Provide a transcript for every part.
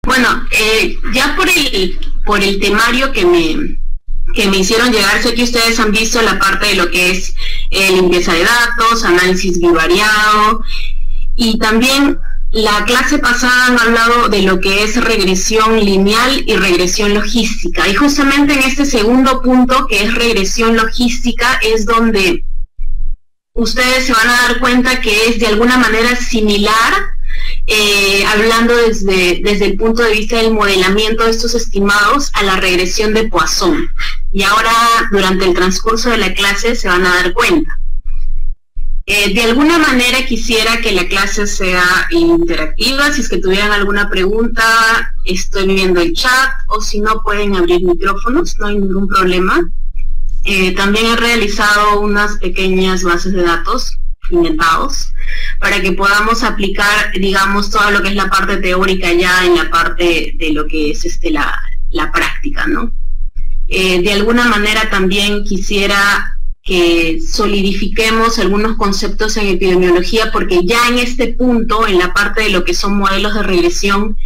Bueno, ya por el temario que me hicieron llegar, sé que ustedes han visto la parte de lo que es limpieza de datos, análisis bivariado, y también la clase pasada han hablado de lo que es regresión lineal y regresión logística, y justamente en este segundo punto, que es regresión logística, es donde ustedes se van a dar cuenta que es de alguna manera similar, hablando desde el punto de vista del modelamiento de estos estimados, a la regresión de Poisson. Y ahora, durante el transcurso de la clase, se van a dar cuenta. De alguna manera quisiera que la clase sea interactiva. Si es que tuvieran alguna pregunta, estoy viendo el chat, o si no, pueden abrir micrófonos, no hay ningún problema. También he realizado unas pequeñas bases de datos inventados para que podamos aplicar, digamos, todo lo que es la parte teórica ya en la parte de lo que es la práctica, ¿no? De alguna manera también quisiera que solidifiquemos algunos conceptos en epidemiología, porque ya en este punto, en la parte de lo que son modelos de regresión,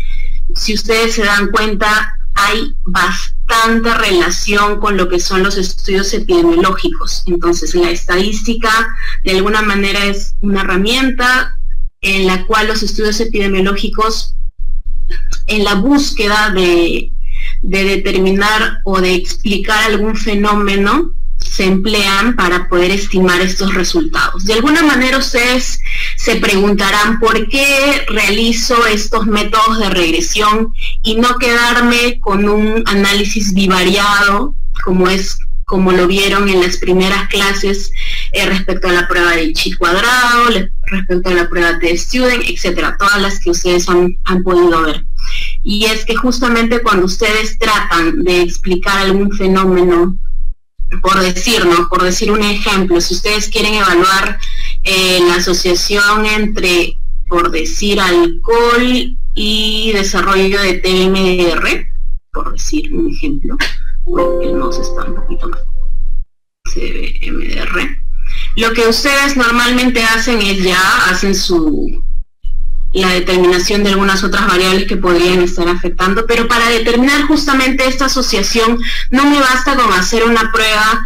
si ustedes se dan cuenta, hay bastante relación con lo que son los estudios epidemiológicos. Entonces, la estadística de alguna manera es una herramienta en la cual los estudios epidemiológicos, en la búsqueda de determinar o de explicar algún fenómeno, se emplean para poder estimar estos resultados. De alguna manera ustedes se preguntarán por qué realizo estos métodos de regresión y no quedarme con un análisis bivariado, como lo vieron en las primeras clases, respecto a la prueba del chi cuadrado, respecto a la prueba de student, etcétera, todas las que ustedes han podido ver. Y es que justamente cuando ustedes tratan de explicar algún fenómeno, por decir un ejemplo, si ustedes quieren evaluar la asociación entre, por decir, alcohol y desarrollo de TMR, por decir un ejemplo, el mouse está un poquito más, CMR, lo que ustedes normalmente hacen es hacen la determinación de algunas otras variables que podrían estar afectando, pero para determinar justamente esta asociación no me basta con hacer una prueba,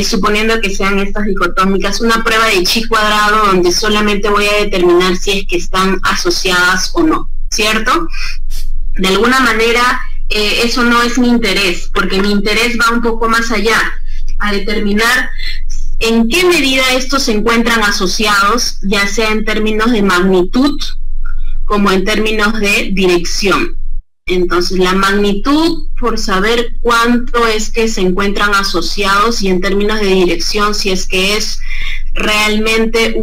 suponiendo que sean estas dicotómicas, una prueba de chi cuadrado donde solamente voy a determinar si es que están asociadas o no, ¿cierto? De alguna manera eso no es mi interés, porque mi interés va un poco más allá, a determinar en qué medida estos se encuentran asociados, ya sea en términos de magnitud, como en términos de dirección. Entonces, la magnitud, por saber cuánto es que se encuentran asociados, y en términos de dirección, si es que es realmente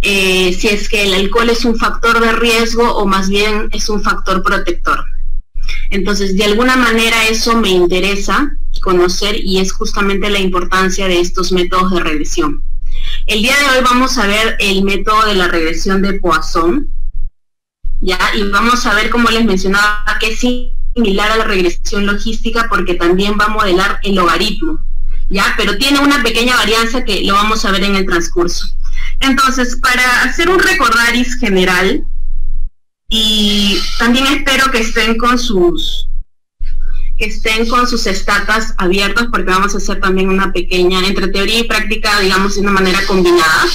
si es que el alcohol es un factor de riesgo o más bien es un factor protector. Entonces, de alguna manera eso me interesa conocer, y es justamente la importancia de estos métodos de regresión. El día de hoy vamos a ver el método de la regresión de Poisson, ¿ya? Y vamos a ver, como les mencionaba, que es similar a la regresión logística porque también va a modelar el logaritmo, ¿ya? Pero tiene una pequeña varianza que lo vamos a ver en el transcurso. Entonces, para hacer un recordaris general, y también espero que estén con sus estatas abiertas, porque vamos a hacer también una pequeña, entre teoría y práctica, digamos, de una manera combinada.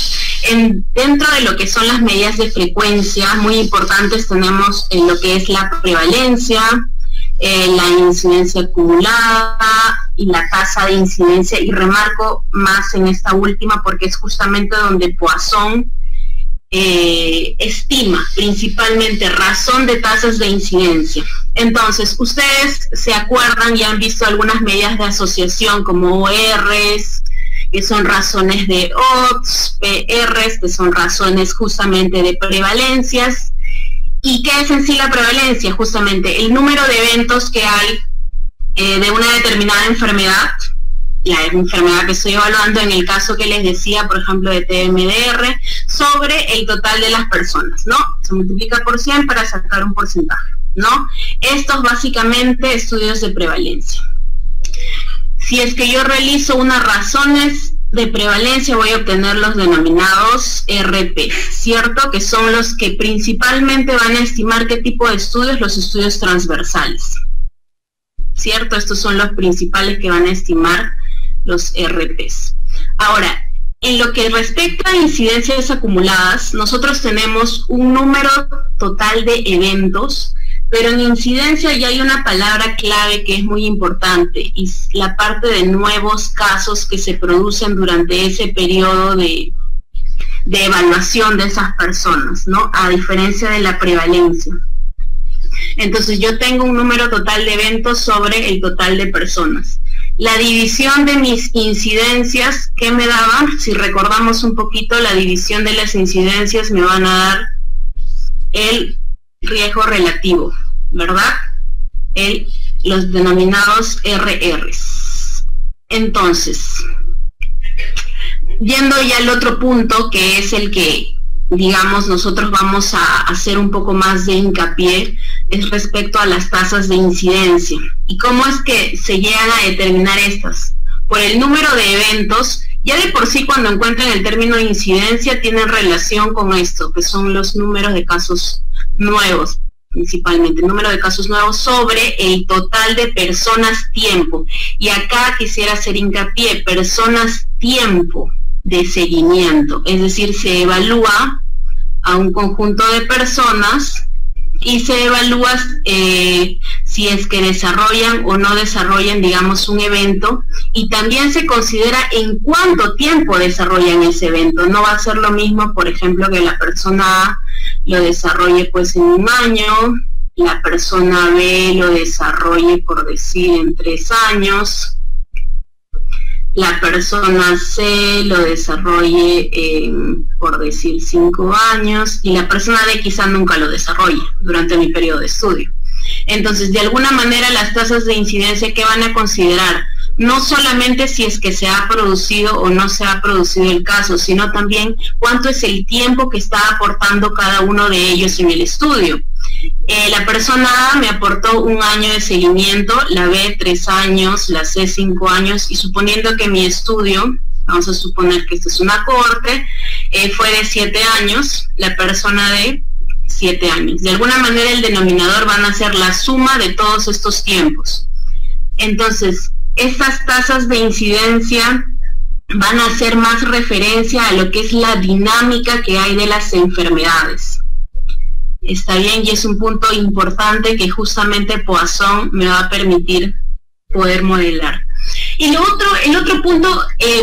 Dentro de lo que son las medidas de frecuencia, muy importantes, tenemos lo que es la prevalencia, la incidencia acumulada y la tasa de incidencia, y remarco más en esta última porque es justamente donde Poisson estima principalmente razón de tasas de incidencia. Entonces, ustedes se acuerdan y han visto algunas medidas de asociación como ORs, que son razones de odds, PRs, que son razones justamente de prevalencias. ¿Y qué es en sí la prevalencia? Justamente el número de eventos que hay de una determinada enfermedad, la enfermedad que estoy evaluando en el caso que les decía, por ejemplo, de TMDR, sobre el total de las personas, ¿no? Se multiplica por 100 para sacar un porcentaje, ¿no? Estos básicamente estudios de prevalencia. Si es que yo realizo unas razones de prevalencia voy a obtener los denominados RP, ¿cierto? Que son los que principalmente van a estimar qué tipo de estudios, los estudios transversales, ¿cierto? Estos son los principales que van a estimar los RPs. Ahora, en lo que respecta a incidencias acumuladas, nosotros tenemos un número total de eventos, pero en incidencia ya hay una palabra clave que es muy importante, y es la parte de nuevos casos que se producen durante ese periodo de evaluación de esas personas, ¿no? A diferencia de la prevalencia. Entonces yo tengo un número total de eventos sobre el total de personas. La división de mis incidencias, ¿qué me daba? Si recordamos un poquito, la división de las incidencias me van a dar el riesgo relativo, ¿verdad? Los denominados RRs. Entonces, yendo ya al otro punto, que es el que, digamos, nosotros vamos a hacer un poco más de hincapié, es respecto a las tasas de incidencia. ¿Y cómo es que se llegan a determinar estas? Por el número de eventos. Ya de por sí, cuando encuentran el término de incidencia, tienen relación con esto, que son los números de casos nuevos, principalmente, el número de casos nuevos sobre el total de personas tiempo. Y acá quisiera hacer hincapié, personas tiempo de seguimiento, es decir, se evalúa a un conjunto de personas y se evalúa si es que desarrollan o no desarrollan, digamos, un evento, y también se considera en cuánto tiempo desarrollan ese evento. No va a ser lo mismo, por ejemplo, que la persona A lo desarrolle pues en 1 año, la persona B lo desarrolle, por decir, en 3 años, la persona C lo desarrolle en, por decir, 5 años, y la persona D quizá nunca lo desarrolle durante mi periodo de estudio. Entonces, de alguna manera, las tasas de incidencia que van a considerar, no solamente si es que se ha producido o no se ha producido el caso, sino también cuánto es el tiempo que está aportando cada uno de ellos en el estudio. La persona A me aportó 1 año de seguimiento, la B 3 años, la C 5 años, y suponiendo que mi estudio, vamos a suponer que esto es una cohorte, fue de 7 años, la persona D 7 años. De alguna manera el denominador van a ser la suma de todos estos tiempos. Entonces, estas tasas de incidencia van a hacer más referencia a lo que es la dinámica que hay de las enfermedades. Está bien, y es un punto importante que justamente Poisson me va a permitir poder modelar. Y el otro punto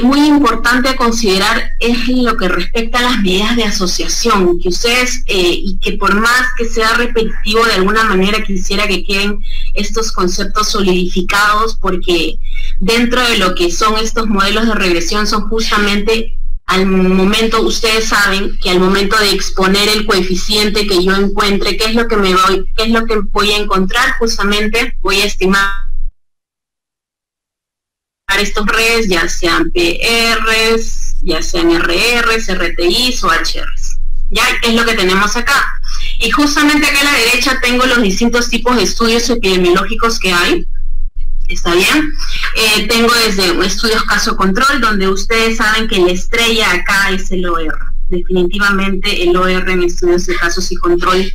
muy importante a considerar es lo que respecta a las medidas de asociación, que ustedes, y que por más que sea repetitivo, de alguna manera quisiera que queden estos conceptos solidificados, porque dentro de lo que son estos modelos de regresión son justamente, al momento, ustedes saben que al momento de exponer el coeficiente que yo encuentre, qué es lo que voy a encontrar, justamente voy a estimar estos RES, ya sean PRs, ya sean RRs, RTIs o HRs. Ya es lo que tenemos acá. Y justamente acá a la derecha tengo los distintos tipos de estudios epidemiológicos que hay. ¿Está bien? Tengo desde estudios caso-control, donde ustedes saben que la estrella acá es el OR. Definitivamente el OR en estudios de casos y control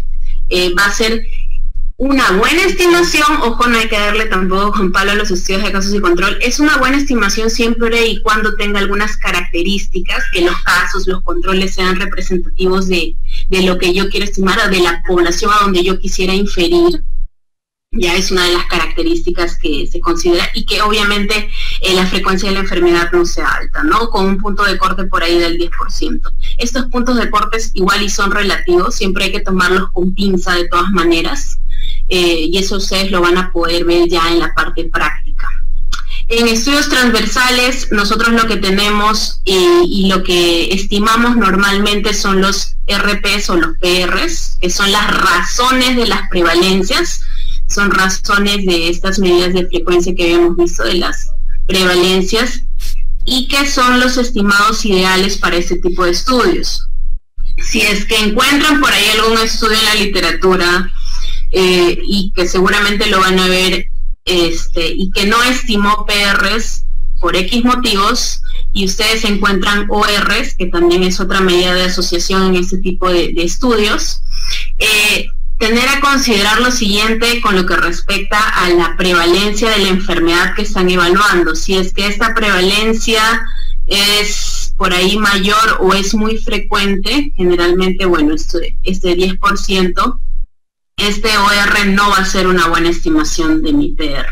va a ser una buena estimación. Ojo, no hay que darle tampoco con palo a los estudios de casos y control. Es una buena estimación siempre y cuando tenga algunas características, que los casos, los controles sean representativos de lo que yo quiero estimar, o de la población a donde yo quisiera inferir. Ya es una de las características que se considera, y que obviamente la frecuencia de la enfermedad no sea alta, ¿no? Con un punto de corte por ahí del 10%. Estos puntos de cortes igual y son relativos, siempre hay que tomarlos con pinza de todas maneras, y eso ustedes lo van a poder ver ya en la parte práctica. En estudios transversales, nosotros lo que tenemos y lo que estimamos normalmente son los RPs o los PRs, que son las razones de las prevalencias. Son razones de estas medidas de frecuencia que habíamos visto de las prevalencias, y que son los estimados ideales para este tipo de estudios. Si es que encuentran por ahí algún estudio en la literatura, y que seguramente lo van a ver, y que no estimó PRs por X motivos, y ustedes encuentran ORs, que también es otra medida de asociación en este tipo de estudios, tener a considerar lo siguiente con lo que respecta a la prevalencia de la enfermedad que están evaluando. Si es que esta prevalencia es por ahí mayor o es muy frecuente, generalmente, bueno, este 10%, este OR no va a ser una buena estimación de mi PR.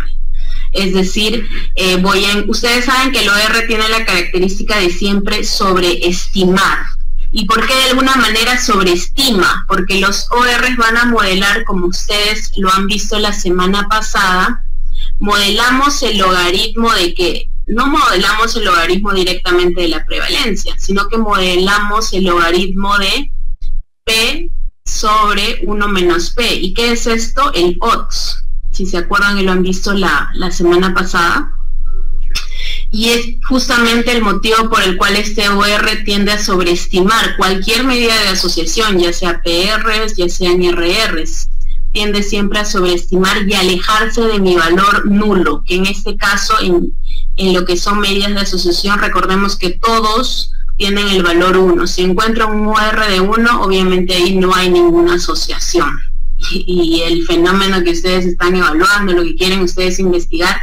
Es decir, ustedes saben que el OR tiene la característica de siempre sobreestimar. ¿Y por qué de alguna manera sobreestima? Porque los ORs van a modelar, como ustedes lo han visto la semana pasada, modelamos el logaritmo de que, no modelamos el logaritmo directamente de la prevalencia, sino que modelamos el logaritmo de P sobre 1 menos P. ¿Y qué es esto? El odds, si se acuerdan y lo han visto la semana pasada. Y es justamente el motivo por el cual este OR tiende a sobreestimar cualquier medida de asociación, ya sea PRs, ya sean RRs. Tiende siempre a sobreestimar y alejarse de mi valor nulo, que en este caso, en lo que son medidas de asociación, recordemos que todos tienen el valor 1. Si encuentran un OR de 1, obviamente ahí no hay ninguna asociación. Y el fenómeno que ustedes están evaluando, lo que quieren ustedes investigar,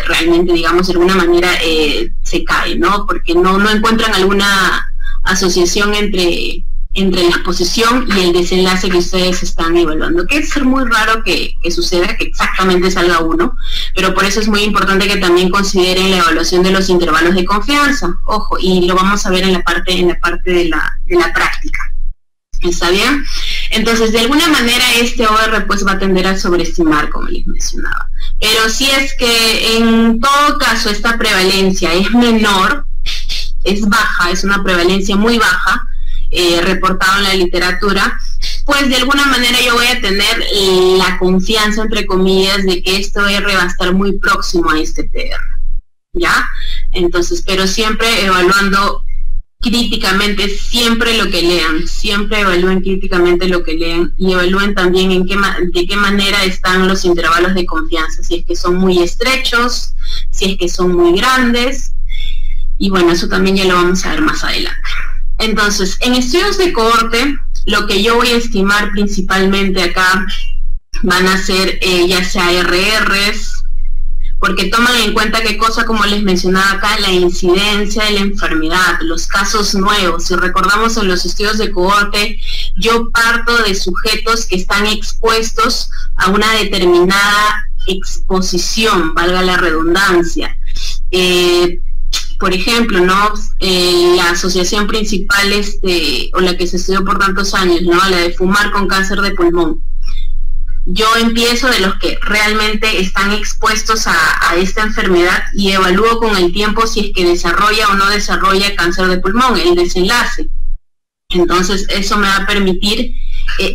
realmente, digamos, de alguna manera se cae, ¿no? Porque no encuentran alguna asociación entre la exposición y el desenlace que ustedes están evaluando, que es ser muy raro que suceda, que exactamente salga 1, pero por eso es muy importante que también consideren la evaluación de los intervalos de confianza, ojo, y lo vamos a ver en la parte de la práctica. ¿Está bien? Entonces, de alguna manera este OR pues va a tender a sobreestimar, como les mencionaba. Pero si es que en todo caso esta prevalencia es menor, es baja, es una prevalencia muy baja, reportado en la literatura, pues de alguna manera yo voy a tener la confianza, entre comillas, de que este OR va a estar muy próximo a este PR, ¿ya? Entonces, pero siempre evaluando críticamente siempre lo que lean, siempre evalúen críticamente lo que lean y evalúen también de qué manera están los intervalos de confianza, si es que son muy estrechos, si es que son muy grandes, y bueno, eso también ya lo vamos a ver más adelante. Entonces, en estudios de cohorte, lo que yo voy a estimar principalmente acá van a ser ya sea RRs, porque toman en cuenta qué cosa, como les mencionaba acá, la incidencia de la enfermedad, los casos nuevos. Si recordamos en los estudios de cohorte, yo parto de sujetos que están expuestos a una determinada exposición, valga la redundancia. Por ejemplo, ¿no? La asociación principal, o la que se estudió por tantos años, ¿no? La de fumar con cáncer de pulmón. Yo empiezo de los que realmente están expuestos a esta enfermedad y evalúo con el tiempo si es que desarrolla o no desarrolla cáncer de pulmón, el desenlace. Entonces eso me va a permitir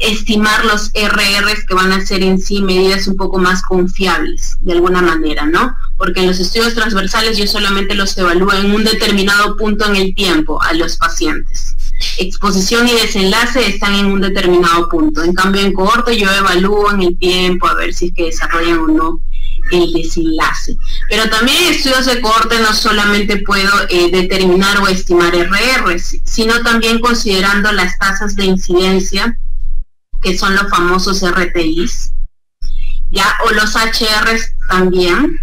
estimar los RRs, que van a ser en sí medidas un poco más confiables, de alguna manera, ¿no? Porque en los estudios transversales yo solamente los evalúo en un determinado punto en el tiempo a los pacientes. Exposición y desenlace están en un determinado punto. En cambio, en cohorte yo evalúo en el tiempo a ver si es que desarrollan o no el desenlace. Pero también en estudios de cohorte no solamente puedo determinar o estimar RRs, sino también considerando las tasas de incidencia, que son los famosos RTIs, ya, o los HRs también,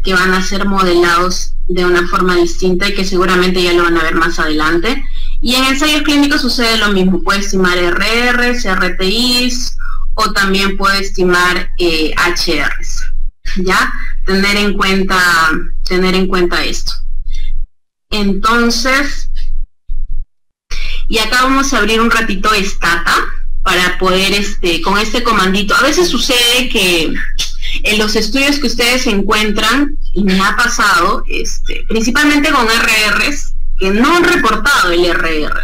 que van a ser modelados de una forma distinta y que seguramente ya lo van a ver más adelante. Y en ensayos clínicos sucede lo mismo, puede estimar RRs, RTIs, o también puede estimar HRs, ¿ya? Tener en cuenta esto. Entonces, y acá vamos a abrir un ratito Stata para poder, con este comandito. A veces sucede que en los estudios que ustedes encuentran, y me ha pasado, principalmente con RRs, que no han reportado el RR.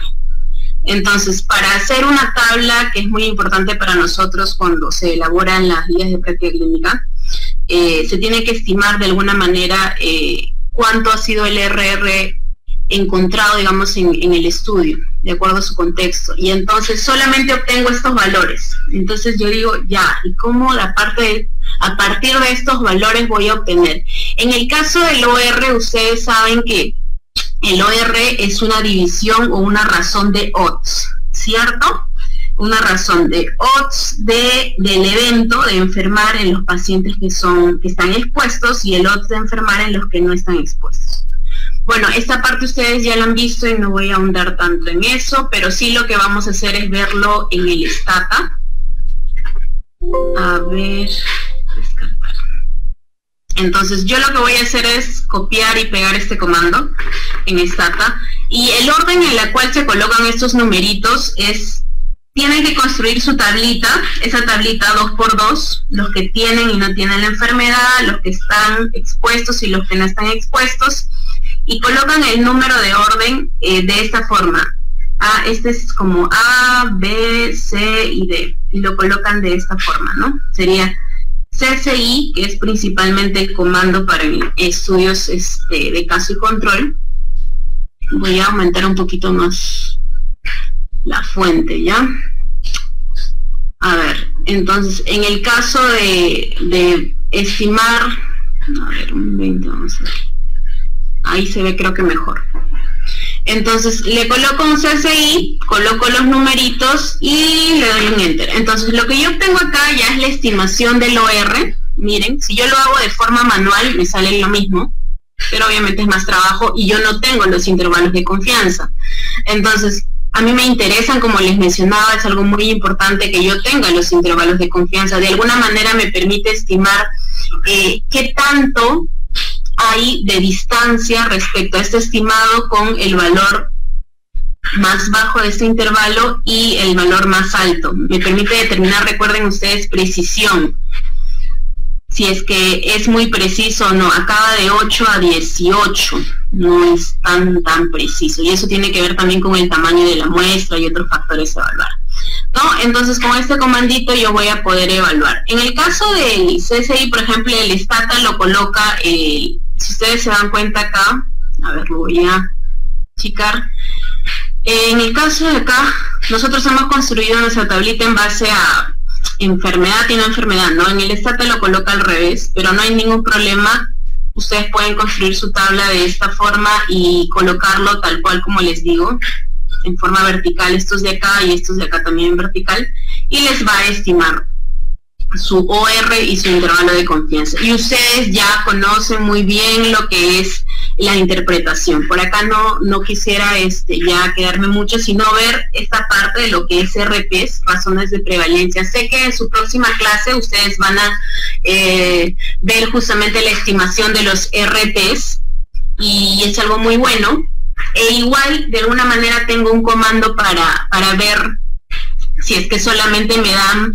Entonces, para hacer una tabla que es muy importante para nosotros cuando se elaboran las guías de práctica clínica, se tiene que estimar de alguna manera cuánto ha sido el RR encontrado, digamos, en el estudio, de acuerdo a su contexto. Y entonces solamente obtengo estos valores. Entonces yo digo, ya, ¿y cómo a partir de estos valores voy a obtener? En el caso del OR, ustedes saben que el OR es una división o una razón de odds, ¿cierto? Una razón de odds del evento de enfermar en los pacientes que están expuestos y el odds de enfermar en los que no están expuestos. Bueno, esta parte ustedes ya la han visto y no voy a ahondar tanto en eso, pero sí lo que vamos a hacer es verlo en el Stata. A ver, descartar. Entonces yo lo que voy a hacer es copiar y pegar este comando en Stata, y el orden en el cual se colocan estos numeritos es, tienen que construir su tablita, esa tablita 2×2, los que tienen y no tienen la enfermedad, los que están expuestos y los que no están expuestos, y colocan el número de orden de esta forma. Este es como A, B, C y D, y lo colocan de esta forma, ¿no? Sería CCI, que es principalmente el comando para estudios de caso y control. Voy a aumentar un poquito más la fuente, ¿ya? A ver, entonces, en el caso de estimar, a ver, un 20, vamos a ver. Ahí se ve, creo que mejor. Entonces le coloco un CCI, coloco los numeritos y le doy un Enter. Entonces lo que yo obtengo acá ya es la estimación del OR. Miren, si yo lo hago de forma manual me sale lo mismo, pero obviamente es más trabajo y yo no tengo los intervalos de confianza. Entonces a mí me interesan, como les mencionaba, es algo muy importante que yo tenga los intervalos de confianza. De alguna manera me permite estimar qué tanto hay de distancia respecto a este estimado con el valor más bajo de este intervalo y el valor más alto. Me permite determinar, recuerden ustedes, precisión. Si es que es muy preciso o no. Acaba de 8 a 18, no es tan preciso. Y eso tiene que ver también con el tamaño de la muestra y otros factores a evaluar, ¿no? Entonces con este comandito yo voy a poder evaluar. En el caso del CCI, por ejemplo, el Stata lo coloca, si ustedes se dan cuenta acá, a ver, lo voy a achicar. En el caso de acá, nosotros hemos construido nuestra tablita en base a enfermedad y no enfermedad, ¿no? En el Stata lo coloca al revés, pero no hay ningún problema. Ustedes pueden construir su tabla de esta forma y colocarlo tal cual como les digo, en forma vertical, estos de acá y estos de acá también en vertical, y les va a estimar su OR y su intervalo de confianza. Y ustedes ya conocen muy bien lo que es la interpretación. Por acá no quisiera ya quedarme mucho, sino ver esta parte de lo que es RPs, razones de prevalencia. Sé que en su próxima clase ustedes van a ver justamente la estimación de los RPs, y es algo muy bueno. E igual, de alguna manera, tengo un comando para ver si es que solamente me dan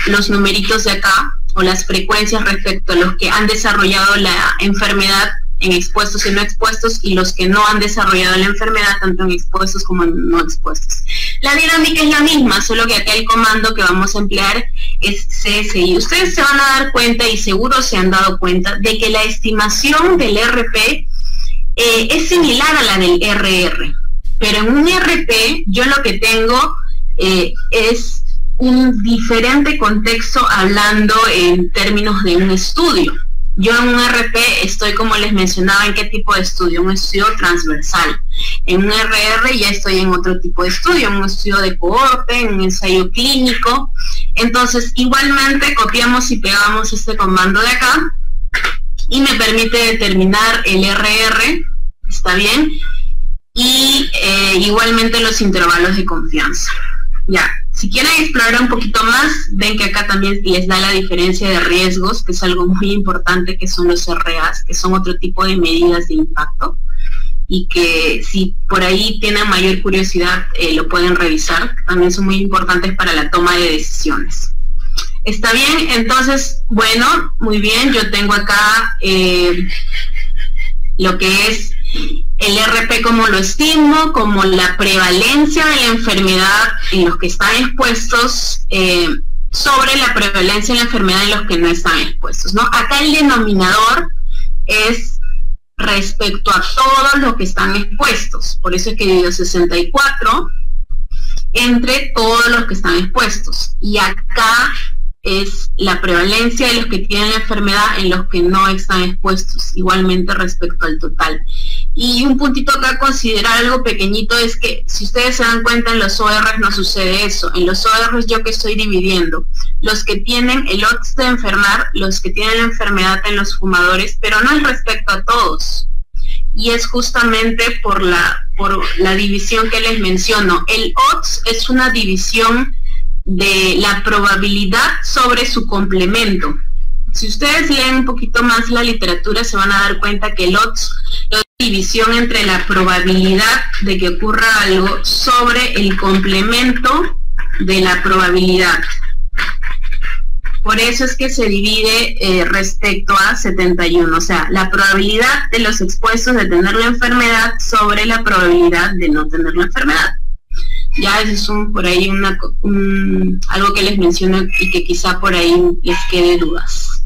los numeritos de acá, o las frecuencias respecto a los que han desarrollado la enfermedad en expuestos y no expuestos, y los que no han desarrollado la enfermedad tanto en expuestos como en no expuestos. La dinámica es la misma, solo que acá el comando que vamos a emplear es CSI. Ustedes se van a dar cuenta, y seguro se han dado cuenta, de que la estimación del RP es similar a la del RR, pero en un RP yo lo que tengo es un diferente contexto, hablando en términos de un estudio. Yo en un RP estoy, como les mencionaba, ¿en qué tipo de estudio? Un estudio transversal. En un RR ya estoy en otro tipo de estudio, en un estudio de cohorte, en un ensayo clínico. Entonces, igualmente copiamos y pegamos este comando de acá, y me permite determinar el RR, ¿está bien? Y igualmente los intervalos de confianza. Ya, si quieren explorar un poquito más, ven que acá también les da la diferencia de riesgos, que es algo muy importante, que son los RAs, que son otro tipo de medidas de impacto, y que si por ahí tienen mayor curiosidad lo pueden revisar, también son muy importantes para la toma de decisiones. ¿Está bien? Entonces, bueno, muy bien, yo tengo acá lo que es el RP, como lo estimo, como la prevalencia de la enfermedad en los que están expuestos, sobre la prevalencia de la enfermedad en los que no están expuestos, ¿no? Acá el denominador es respecto a todos los que están expuestos, por eso es que divido 64 entre todos los que están expuestos, y acá es la prevalencia de los que tienen la enfermedad en los que no están expuestos, igualmente respecto al total. Y un puntito acá a considerar, algo pequeñito, es que si ustedes se dan cuenta, en los ORs no sucede eso. En los ORs yo que estoy dividiendo los que tienen el odds de enfermar, los que tienen la enfermedad en los fumadores, pero no es respecto a todos. Y es justamente por la división que les menciono. El odds es una división de la probabilidad sobre su complemento. Si ustedes leen un poquito más la literatura, se van a dar cuenta que el odds es la división entre la probabilidad de que ocurra algo sobre el complemento de la probabilidad. Por eso es que se divide respecto a 71, o sea, la probabilidad de los expuestos de tener la enfermedad sobre la probabilidad de no tener la enfermedad. Ya eso es por ahí algo que les menciono y que quizá por ahí les quede dudas.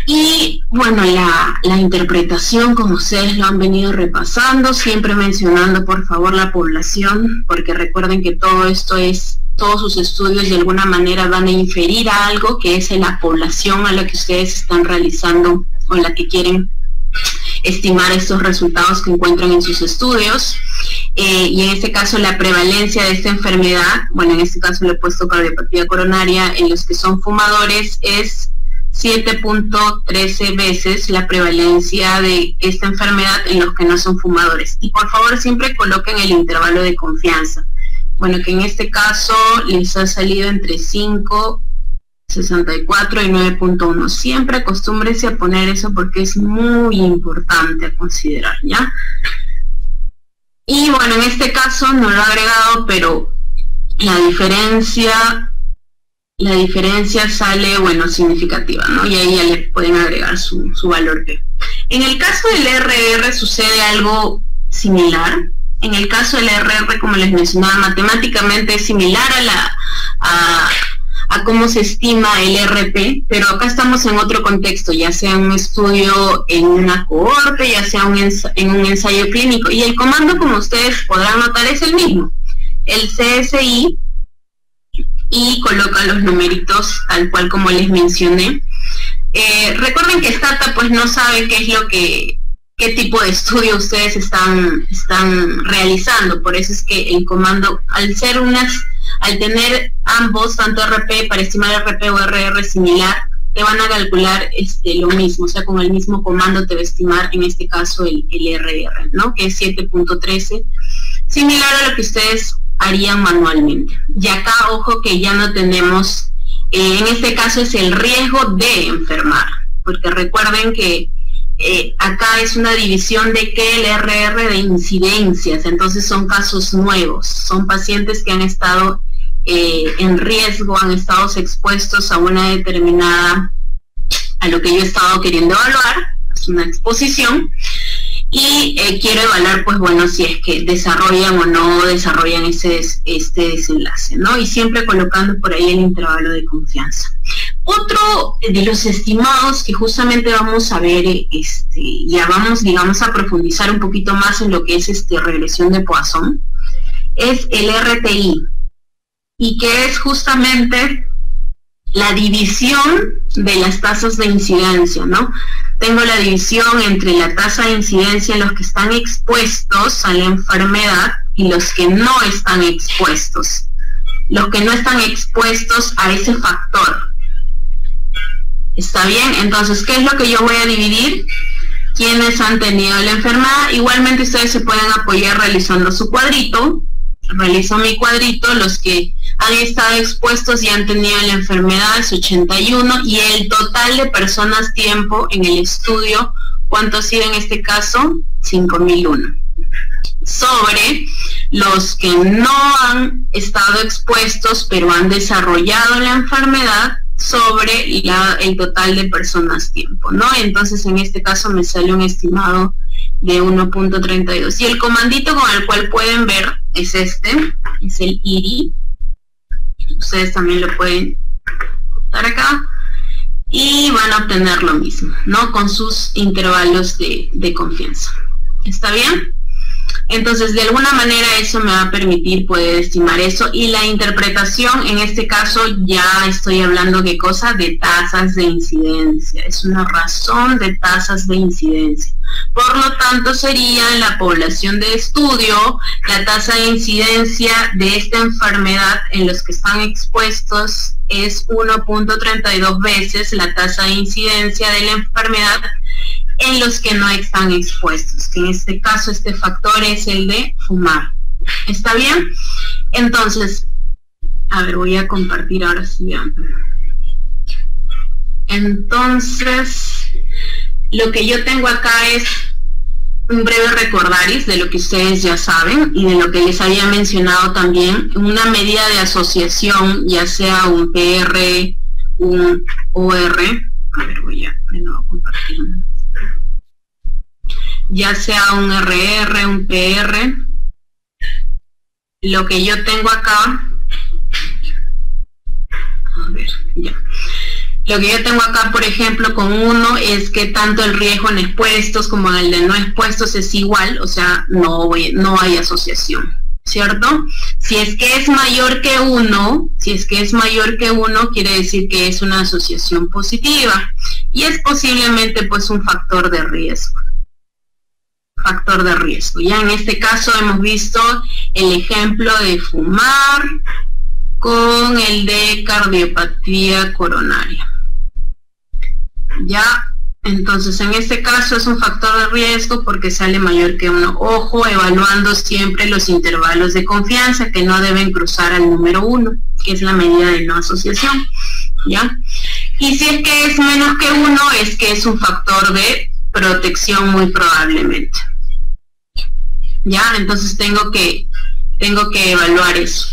Y bueno, la interpretación, como ustedes lo han venido repasando, siempre mencionando por favor la población, porque recuerden que todo esto todos sus estudios de alguna manera van a inferir a algo que es en la población a la que ustedes están realizando o la que quieren estimar estos resultados que encuentran en sus estudios. Y en este caso la prevalencia de esta enfermedad, bueno, en este caso le he puesto cardiopatía coronaria, en los que son fumadores es 7.13 veces la prevalencia de esta enfermedad en los que no son fumadores. Y por favor siempre coloquen el intervalo de confianza. Bueno, que en este caso les ha salido entre 5, 64 y 9.1. Siempre acostúmbrense a poner eso porque es muy importante a considerar, ¿ya? Y bueno, en este caso no lo he agregado, pero la diferencia sale, bueno, significativa, ¿no? Y ahí ya le pueden agregar su valor P. En el caso del RR sucede algo similar. En el caso del RR, como les mencionaba, matemáticamente es similar a cómo se estima el RP, pero acá estamos en otro contexto, ya sea un estudio en una cohorte, ya sea en un ensayo clínico, y el comando, como ustedes podrán notar, es el mismo, el CSI, y coloca los numeritos tal cual como les mencioné. Recuerden que Stata pues no sabe qué tipo de estudio ustedes están realizando, por eso es que el comando, al tener ambos, tanto RP para estimar RP o RR similar, te van a calcular lo mismo, o sea, con el mismo comando te va a estimar en este caso el RR, ¿no? Que es 7.13, similar a lo que ustedes harían manualmente. Y acá, ojo, que ya no tenemos, en este caso es el riesgo de enfermar, porque recuerden que acá es una división de que el RR de incidencias, entonces son casos nuevos, son pacientes que han estado en riesgo, han estado expuestos a una determinada, a lo que yo he estado queriendo evaluar, es una exposición, y quiero evaluar, pues bueno, si es que desarrollan o no desarrollan este desenlace, ¿no? Y siempre colocando por ahí el intervalo de confianza. Otro de los estimados que justamente vamos a ver, ya vamos, digamos, a profundizar un poquito más en lo que es regresión de Poisson, es el RTI, y que es justamente la división de las tasas de incidencia, ¿no? Tengo la división entre la tasa de incidencia en los que están expuestos a la enfermedad y los que no están expuestos. Los que no están expuestos a ese factor. ¿Está bien? Entonces, ¿qué es lo que yo voy a dividir? ¿Quiénes han tenido la enfermedad? Igualmente ustedes se pueden apoyar realizando su cuadrito. Realizo mi cuadrito, los que han estado expuestos y han tenido la enfermedad es 81, y el total de personas tiempo en el estudio, ¿cuánto ha sido en este caso? 5.001. Sobre los que no han estado expuestos pero han desarrollado la enfermedad, sobre el total de personas tiempo, ¿no? Entonces en este caso me sale un estimado de 1.32, y el comandito con el cual pueden ver es es el IRI. Ustedes también lo pueden dar acá y van a obtener lo mismo, ¿no? Con sus intervalos de confianza. ¿Está bien? Entonces, de alguna manera eso me va a permitir poder estimar eso, y la interpretación, en este caso ya estoy hablando de cosas de tasas de incidencia, es una razón de tasas de incidencia. Por lo tanto, sería en la población de estudio, la tasa de incidencia de esta enfermedad en los que están expuestos es 1.32 veces la tasa de incidencia de la enfermedad en los que no están expuestos, que en este caso este factor es el de fumar. ¿Está bien? Entonces, a ver, voy a compartir ahora sí. Entonces, lo que yo tengo acá es un breve recordaris de lo que ustedes ya saben y de lo que les había mencionado también, una medida de asociación, ya sea un PR, un OR, a ver, voy a de nuevo compartir, ya sea un RR, un PR, lo que yo tengo acá, a ver, ya. Lo que yo tengo acá, por ejemplo, con 1 es que tanto el riesgo en expuestos como en el de no expuestos es igual, o sea, no hay asociación, ¿cierto? Si es que es mayor que 1, quiere decir que es una asociación positiva y es posiblemente pues un factor de riesgo. Ya en este caso hemos visto el ejemplo de fumar con el de cardiopatía coronaria. Ya, entonces en este caso es un factor de riesgo porque sale mayor que 1. Ojo, evaluando siempre los intervalos de confianza que no deben cruzar al número 1, que es la medida de no asociación. ¿Ya? Y si es que es menos que 1, es que es un factor de protección muy probablemente. ¿Ya? Entonces tengo que evaluar eso.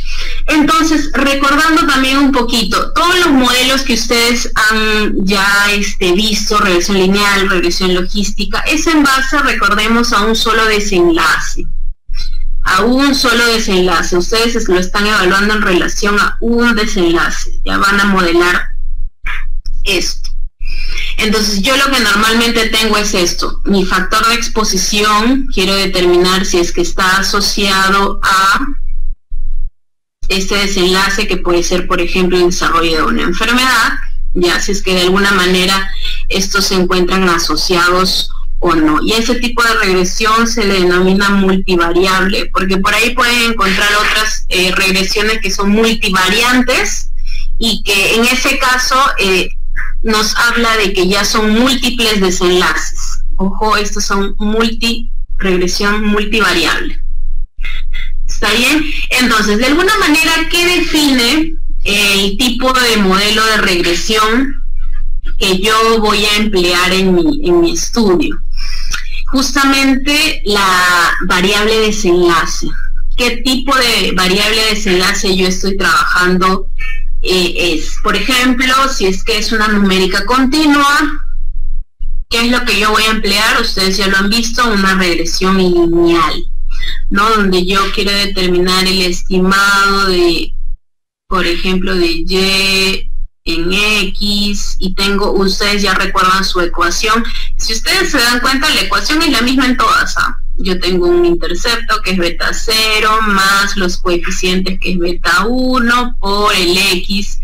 Entonces, recordando también un poquito, todos los modelos que ustedes han ya visto, regresión lineal, regresión logística, es en base, recordemos, a un solo desenlace. Ustedes lo están evaluando en relación a un desenlace. Ya van a modelar esto. Entonces, yo lo que normalmente tengo es esto. Mi factor de exposición, quiero determinar si es que está asociado a este desenlace que puede ser, por ejemplo, el desarrollo de una enfermedad, ya si es que de alguna manera estos se encuentran asociados o no. Y ese tipo de regresión se le denomina multivariable, porque por ahí pueden encontrar otras regresiones que son multivariantes y que en ese caso nos habla de que ya son múltiples desenlaces. Ojo, estos son regresión multivariable. ¿Está bien? Entonces, de alguna manera, ¿qué define el tipo de modelo de regresión que yo voy a emplear en mi estudio? Justamente la variable desenlace. ¿Qué tipo de variable desenlace yo estoy trabajando? Por ejemplo, si es que es una numérica continua, ¿qué es lo que yo voy a emplear? Ustedes ya lo han visto, una regresión lineal, ¿no? Donde yo quiero determinar el estimado de, por ejemplo, de Y en X, y ustedes ya recuerdan su ecuación. Si ustedes se dan cuenta, la ecuación es la misma en todas, ¿ah? Yo tengo un intercepto que es beta 0 más los coeficientes que es beta 1 por el X,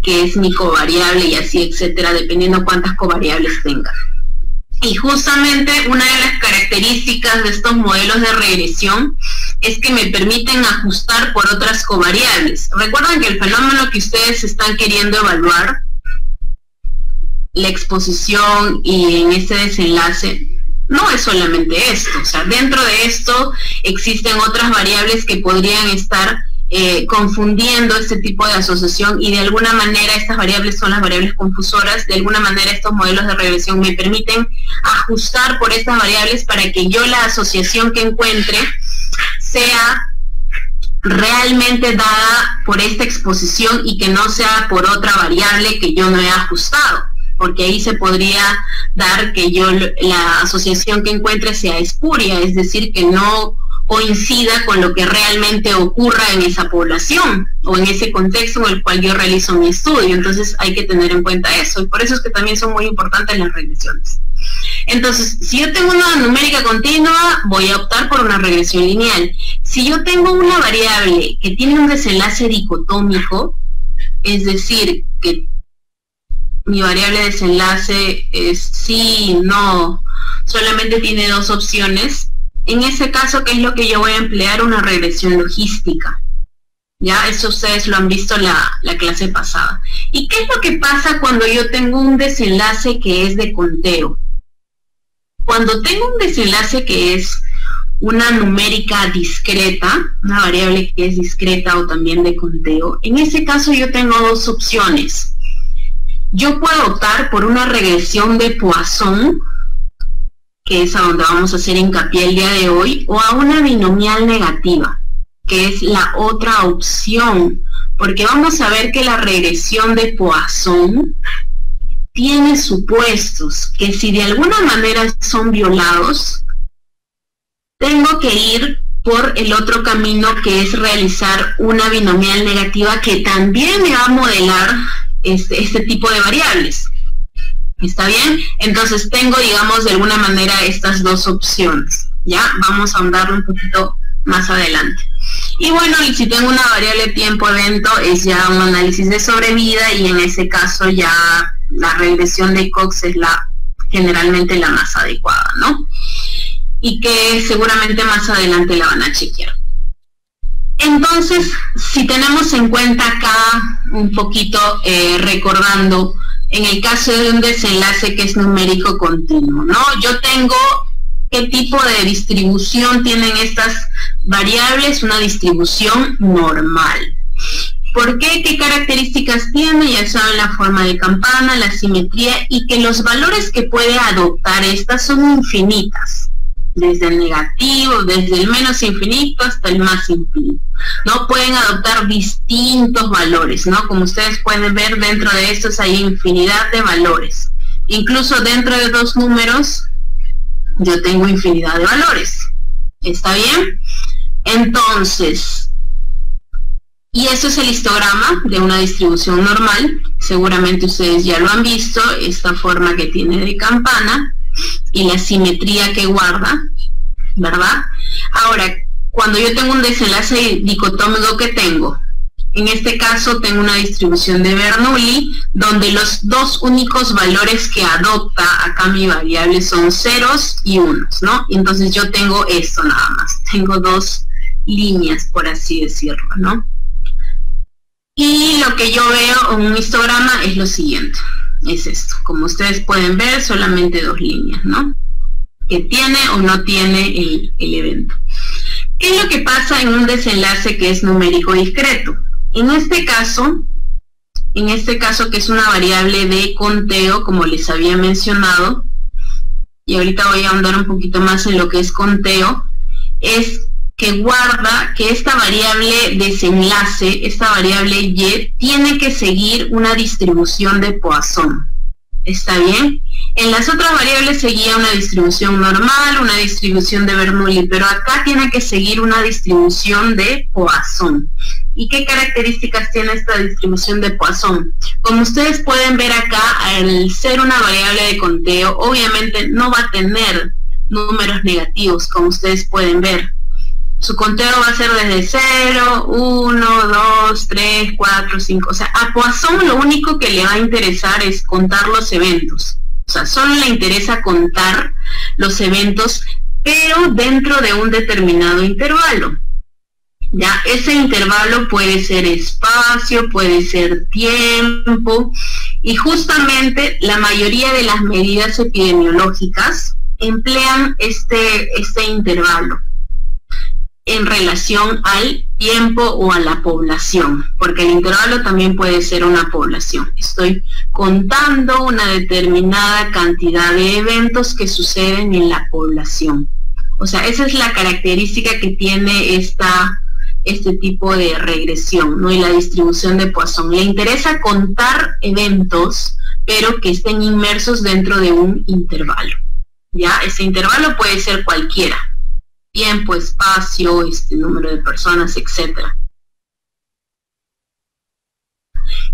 que es mi covariable, y así, etcétera, dependiendo cuántas covariables tenga. Y justamente una de las características de estos modelos de regresión es que me permiten ajustar por otras covariables. Recuerden que el fenómeno que ustedes están queriendo evaluar, la exposición y en este desenlace, no es solamente esto. O sea, dentro de esto existen otras variables que podrían estar confundiendo este tipo de asociación, y de alguna manera estas variables son las variables confusoras. De alguna manera estos modelos de regresión me permiten ajustar por estas variables para que yo la asociación que encuentre sea realmente dada por esta exposición y que no sea por otra variable que yo no he ajustado, porque ahí se podría dar que la asociación que encuentre sea espuria, es decir, que no coincida con lo que realmente ocurra en esa población o en ese contexto en el cual yo realizo mi estudio. Entonces hay que tener en cuenta eso, y por eso es que también son muy importantes las regresiones. Entonces, si yo tengo una numérica continua, voy a optar por una regresión lineal. Si yo tengo una variable que tiene un desenlace dicotómico, es decir, que mi variable de desenlace es sí, no, solamente tiene dos opciones, en ese caso, ¿qué es lo que yo voy a emplear? Una regresión logística. Ya, eso ustedes lo han visto la clase pasada. ¿Y qué es lo que pasa cuando yo tengo un desenlace que es de conteo? Cuando tengo un desenlace que es una numérica discreta, una variable que es discreta o también de conteo, en ese caso yo tengo dos opciones. Yo puedo optar por una regresión de Poisson, que es a donde vamos a hacer hincapié el día de hoy, o a una binomial negativa, que es la otra opción, porque vamos a ver que la regresión de Poisson tiene supuestos que si de alguna manera son violados, tengo que ir por el otro camino, que es realizar una binomial negativa que también me va a modelar este tipo de variables. ¿Está bien? Entonces tengo, digamos, de alguna manera estas dos opciones. ¿Ya? Vamos a ahondarlo un poquito más adelante. Y bueno, y si tengo una variable tiempo-evento, es ya un análisis de sobrevida, y en ese caso ya la regresión de Cox es generalmente la más adecuada, ¿no? Y que seguramente más adelante la van a chequear. Entonces, si tenemos en cuenta acá un poquito, recordando, en el caso de un desenlace que es numérico continuo, ¿no? Yo tengo qué tipo de distribución tienen estas variables, una distribución normal. ¿Por qué? ¿Qué características tiene? Ya saben, la forma de campana, la simetría, y que los valores que puede adoptar estas son infinitas, desde el negativo, desde el menos infinito hasta el más infinito, ¿no? Pueden adoptar distintos valores, ¿no? Como ustedes pueden ver, dentro de estos hay infinidad de valores. Incluso dentro de dos números, yo tengo infinidad de valores. ¿Está bien? Entonces, y eso es el histograma de una distribución normal. Seguramente ustedes ya lo han visto, esta forma que tiene de campana y la simetría que guarda, ¿verdad? Ahora, cuando yo tengo un desenlace dicotómico, ¿qué tengo? En este caso tengo una distribución de Bernoulli, donde los dos únicos valores que adopta acá mi variable son ceros y unos, ¿no? Entonces yo tengo esto nada más, tengo dos líneas, por así decirlo, ¿no? Y lo que yo veo en un histograma es lo siguiente, es esto. Como ustedes pueden ver, solamente dos líneas, ¿no? Que tiene o no tiene el evento. ¿Qué es lo que pasa en un desenlace que es numérico discreto? En este caso que es una variable de conteo, como les había mencionado, y ahorita voy a ahondar un poquito más en lo que es conteo, es que guarda que esta variable desenlace, esta variable y, tiene que seguir una distribución de Poisson. ¿Está bien? En las otras variables seguía una distribución normal, una distribución de Bernoulli, pero acá tiene que seguir una distribución de Poisson. ¿Y qué características tiene esta distribución de Poisson? Como ustedes pueden ver acá, al ser una variable de conteo, obviamente no va a tener números negativos, como ustedes pueden ver. Su conteo va a ser desde 0, 1, 2, 3, 4, 5. O sea, a Poisson lo único que le va a interesar es contar los eventos. O sea, solo le interesa contar los eventos, pero dentro de un determinado intervalo. Ya, ese intervalo puede ser espacio, puede ser tiempo, y justamente la mayoría de las medidas epidemiológicas emplean este intervalo en relación al tiempo o a la población, porque el intervalo también puede ser una población. Estoy contando una determinada cantidad de eventos que suceden en la población. O sea, esa es la característica que tiene este tipo de regresión, ¿no? Y la distribución de Poisson. Le interesa contar eventos, pero que estén inmersos dentro de un intervalo. ¿Ya? Ese intervalo puede ser cualquiera. Tiempo, espacio, número de personas, etc.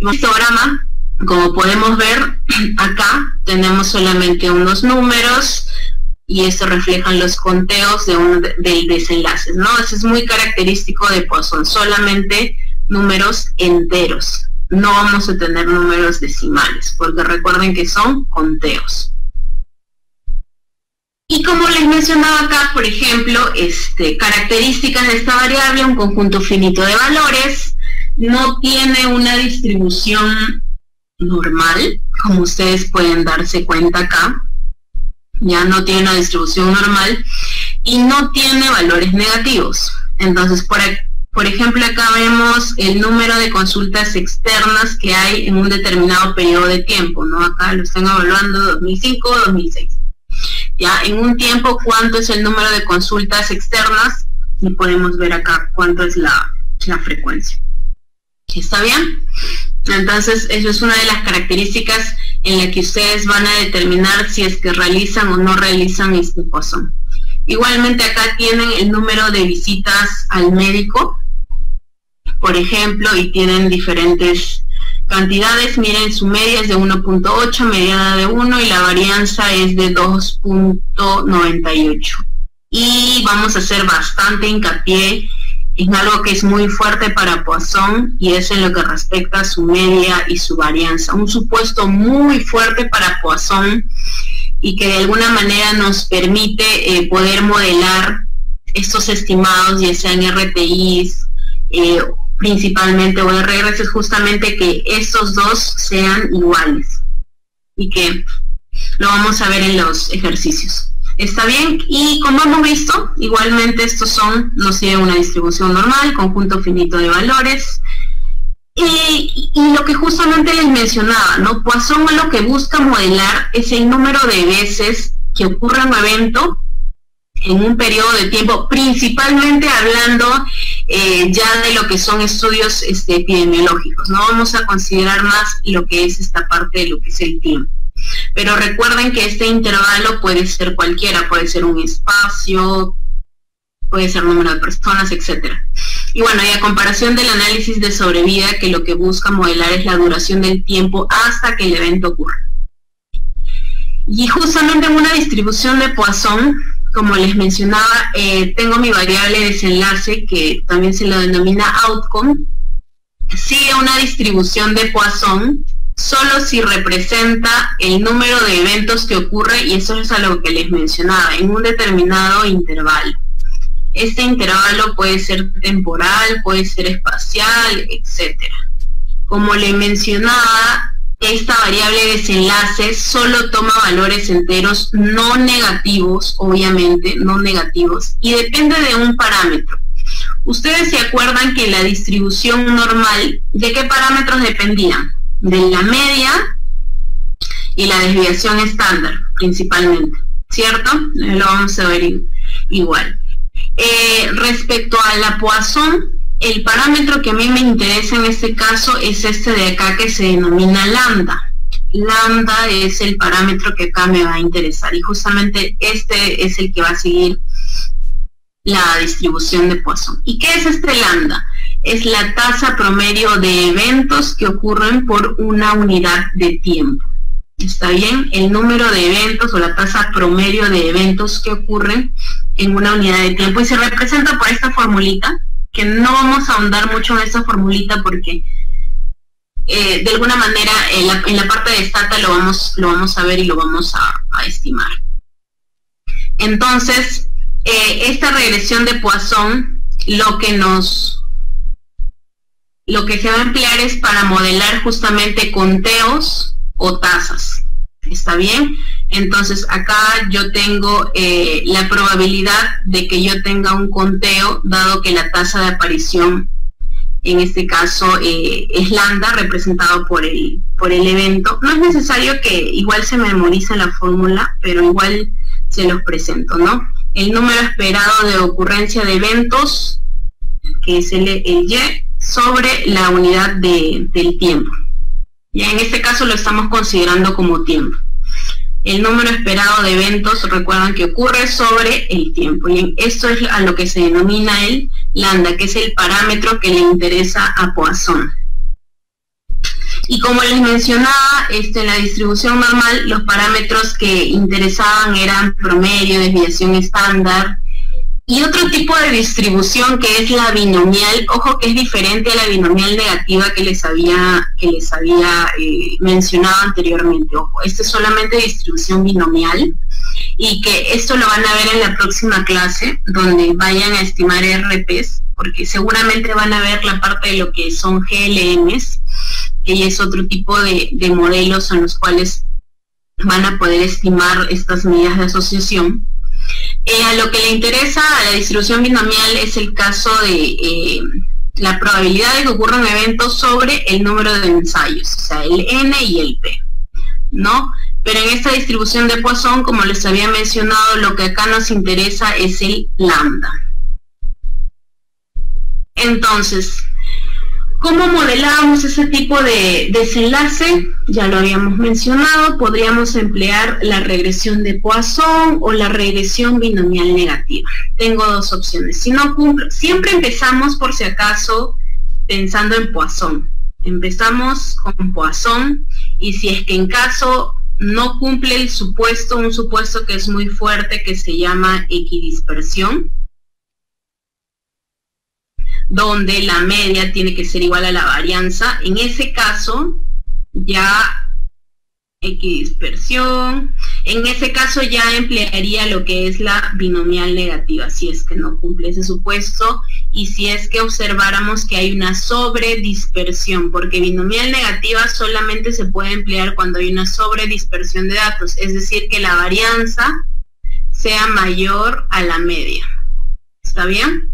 En el histograma, como podemos ver, acá tenemos solamente unos números, y eso reflejan los conteos del desenlace, ¿no? Eso es muy característico de Poisson, solamente números enteros. No vamos a tener números decimales, porque recuerden que son conteos. Y como les mencionaba acá, por ejemplo, características de esta variable, un conjunto finito de valores, no tiene una distribución normal, como ustedes pueden darse cuenta acá, ya no tiene una distribución normal, y no tiene valores negativos. Entonces, por ejemplo, acá vemos el número de consultas externas que hay en un determinado periodo de tiempo, ¿no? Acá lo están evaluando 2005 o 2006. Ya, en un tiempo, ¿cuánto es el número de consultas externas? Y podemos ver acá cuánto es la frecuencia. ¿Está bien? Entonces, eso es una de las características en la que ustedes van a determinar si es que realizan o no realizan este Poisson. Igualmente acá tienen el número de visitas al médico, por ejemplo, y tienen diferentes cantidades. Miren, su media es de 1.8, mediana de 1 y la varianza es de 2.98. Y vamos a hacer bastante hincapié en algo que es muy fuerte para Poisson, y es en lo que respecta a su media y su varianza. Un supuesto muy fuerte para Poisson y que de alguna manera nos permite poder modelar estos estimados, ya sean RTIs, principalmente o RRs, es justamente que estos dos sean iguales, y que lo vamos a ver en los ejercicios. ¿Está bien? Y como hemos visto, igualmente estos nos tienen una distribución normal, conjunto finito de valores, y lo que justamente les mencionaba, ¿no? Poisson lo que busca modelar es el número de veces que ocurre un evento en un periodo de tiempo, principalmente hablando ya de lo que son estudios epidemiológicos. No vamos a considerar más lo que es esta parte de lo que es el tiempo. Pero recuerden que este intervalo puede ser cualquiera, puede ser un espacio, puede ser número de personas, etcétera. Y bueno, y a comparación del análisis de sobrevida, que lo que busca modelar es la duración del tiempo hasta que el evento ocurra. Y justamente en una distribución de Poisson, como les mencionaba, tengo mi variable de desenlace, que también se lo denomina outcome. Sigue una distribución de Poisson solo si representa el número de eventos que ocurre, y eso es a lo que les mencionaba, en un determinado intervalo. Este intervalo puede ser temporal, puede ser espacial, etcétera. Como les mencionaba, esta variable de desenlace solo toma valores enteros no negativos, obviamente, no negativos, y depende de un parámetro. Ustedes se acuerdan que la distribución normal, ¿de qué parámetros dependían? De la media y la desviación estándar, principalmente, ¿cierto? Lo vamos a ver igual. Respecto a la Poisson, el parámetro que a mí me interesa en este caso es este de acá, que se denomina lambda. Lambda es el parámetro que acá me va a interesar, y justamente este es el que va a seguir la distribución de Poisson. ¿Y qué es este lambda? Es la tasa promedio de eventos que ocurren por una unidad de tiempo. ¿Está bien? El número de eventos o la tasa promedio de eventos que ocurren en una unidad de tiempo, y se representa por esta formulita, que no vamos a ahondar mucho en esta formulita porque de alguna manera en la parte de Stata lo vamos a ver y lo vamos a estimar. Entonces, esta regresión de Poisson lo que se va a emplear es para modelar justamente conteos o tasas. ¿Está bien? Entonces acá yo tengo la probabilidad de que yo tenga un conteo, dado que la tasa de aparición en este caso es lambda, representado por el evento. No es necesario que igual se memorice la fórmula, pero igual se los presento, ¿no? El número esperado de ocurrencia de eventos, que es el Y, sobre la unidad del tiempo. Ya en este caso lo estamos considerando como tiempo. El número esperado de eventos, recuerdan que ocurre sobre el tiempo. Y esto es a lo que se denomina el lambda, que es el parámetro que le interesa a Poisson. Y como les mencionaba, en la distribución normal, los parámetros que interesaban eran promedio, desviación estándar, y otro tipo de distribución que es la binomial. Ojo que es diferente a la binomial negativa que les había mencionado anteriormente. Ojo, esta es solamente distribución binomial, y que esto lo van a ver en la próxima clase, donde vayan a estimar RPs, porque seguramente van a ver la parte de lo que son GLMs, que ya es otro tipo de modelos en los cuales van a poder estimar estas medidas de asociación. A lo que le interesa a la distribución binomial es el caso de la probabilidad de que ocurra un evento sobre el número de ensayos, o sea, el N y el P, ¿no? Pero en esta distribución de Poisson, como les había mencionado, lo que acá nos interesa es el lambda. Entonces, ¿cómo modelábamos ese tipo de desenlace? Ya lo habíamos mencionado, podríamos emplear la regresión de Poisson o la regresión binomial negativa. Tengo dos opciones. Si no cumplo, siempre empezamos por si acaso pensando en Poisson. Empezamos con Poisson, y si es que en caso no cumple el supuesto, un supuesto que es muy fuerte, que se llama equidispersión, donde la media tiene que ser igual a la varianza, en ese caso ya equidispersión, en ese caso ya emplearía lo que es la binomial negativa, si es que no cumple ese supuesto, y si es que observáramos que hay una sobredispersión, porque binomial negativa solamente se puede emplear cuando hay una sobredispersión de datos, es decir, que la varianza sea mayor a la media. ¿Está bien?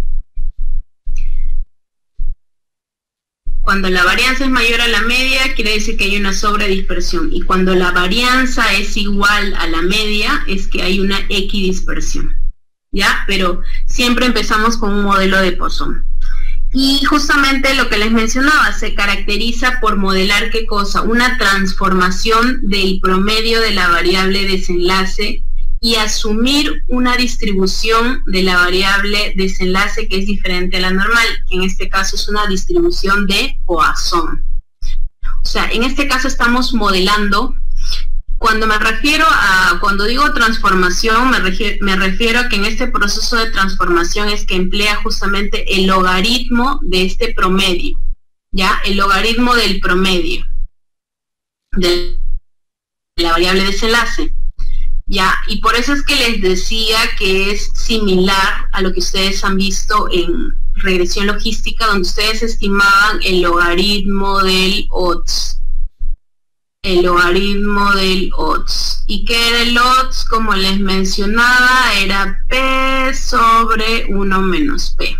Cuando la varianza es mayor a la media, quiere decir que hay una sobredispersión. Y cuando la varianza es igual a la media, es que hay una equidispersión. ¿Ya? Pero siempre empezamos con un modelo de Poisson. Y justamente lo que les mencionaba, se caracteriza por modelar ¿qué cosa? Una transformación del promedio de la variable desenlace y asumir una distribución de la variable desenlace que es diferente a la normal, que en este caso es una distribución de Poisson. O sea, en este caso estamos modelando. Cuando digo transformación, me refiero a que en este proceso de transformación es que emplea justamente el logaritmo de este promedio, ¿ya? El logaritmo del promedio de la variable desenlace. Ya, y por eso es que les decía que es similar a lo que ustedes han visto en regresión logística, donde ustedes estimaban el logaritmo del odds. El logaritmo del odds. ¿Y qué era el odds? Como les mencionaba, era P sobre 1 menos P.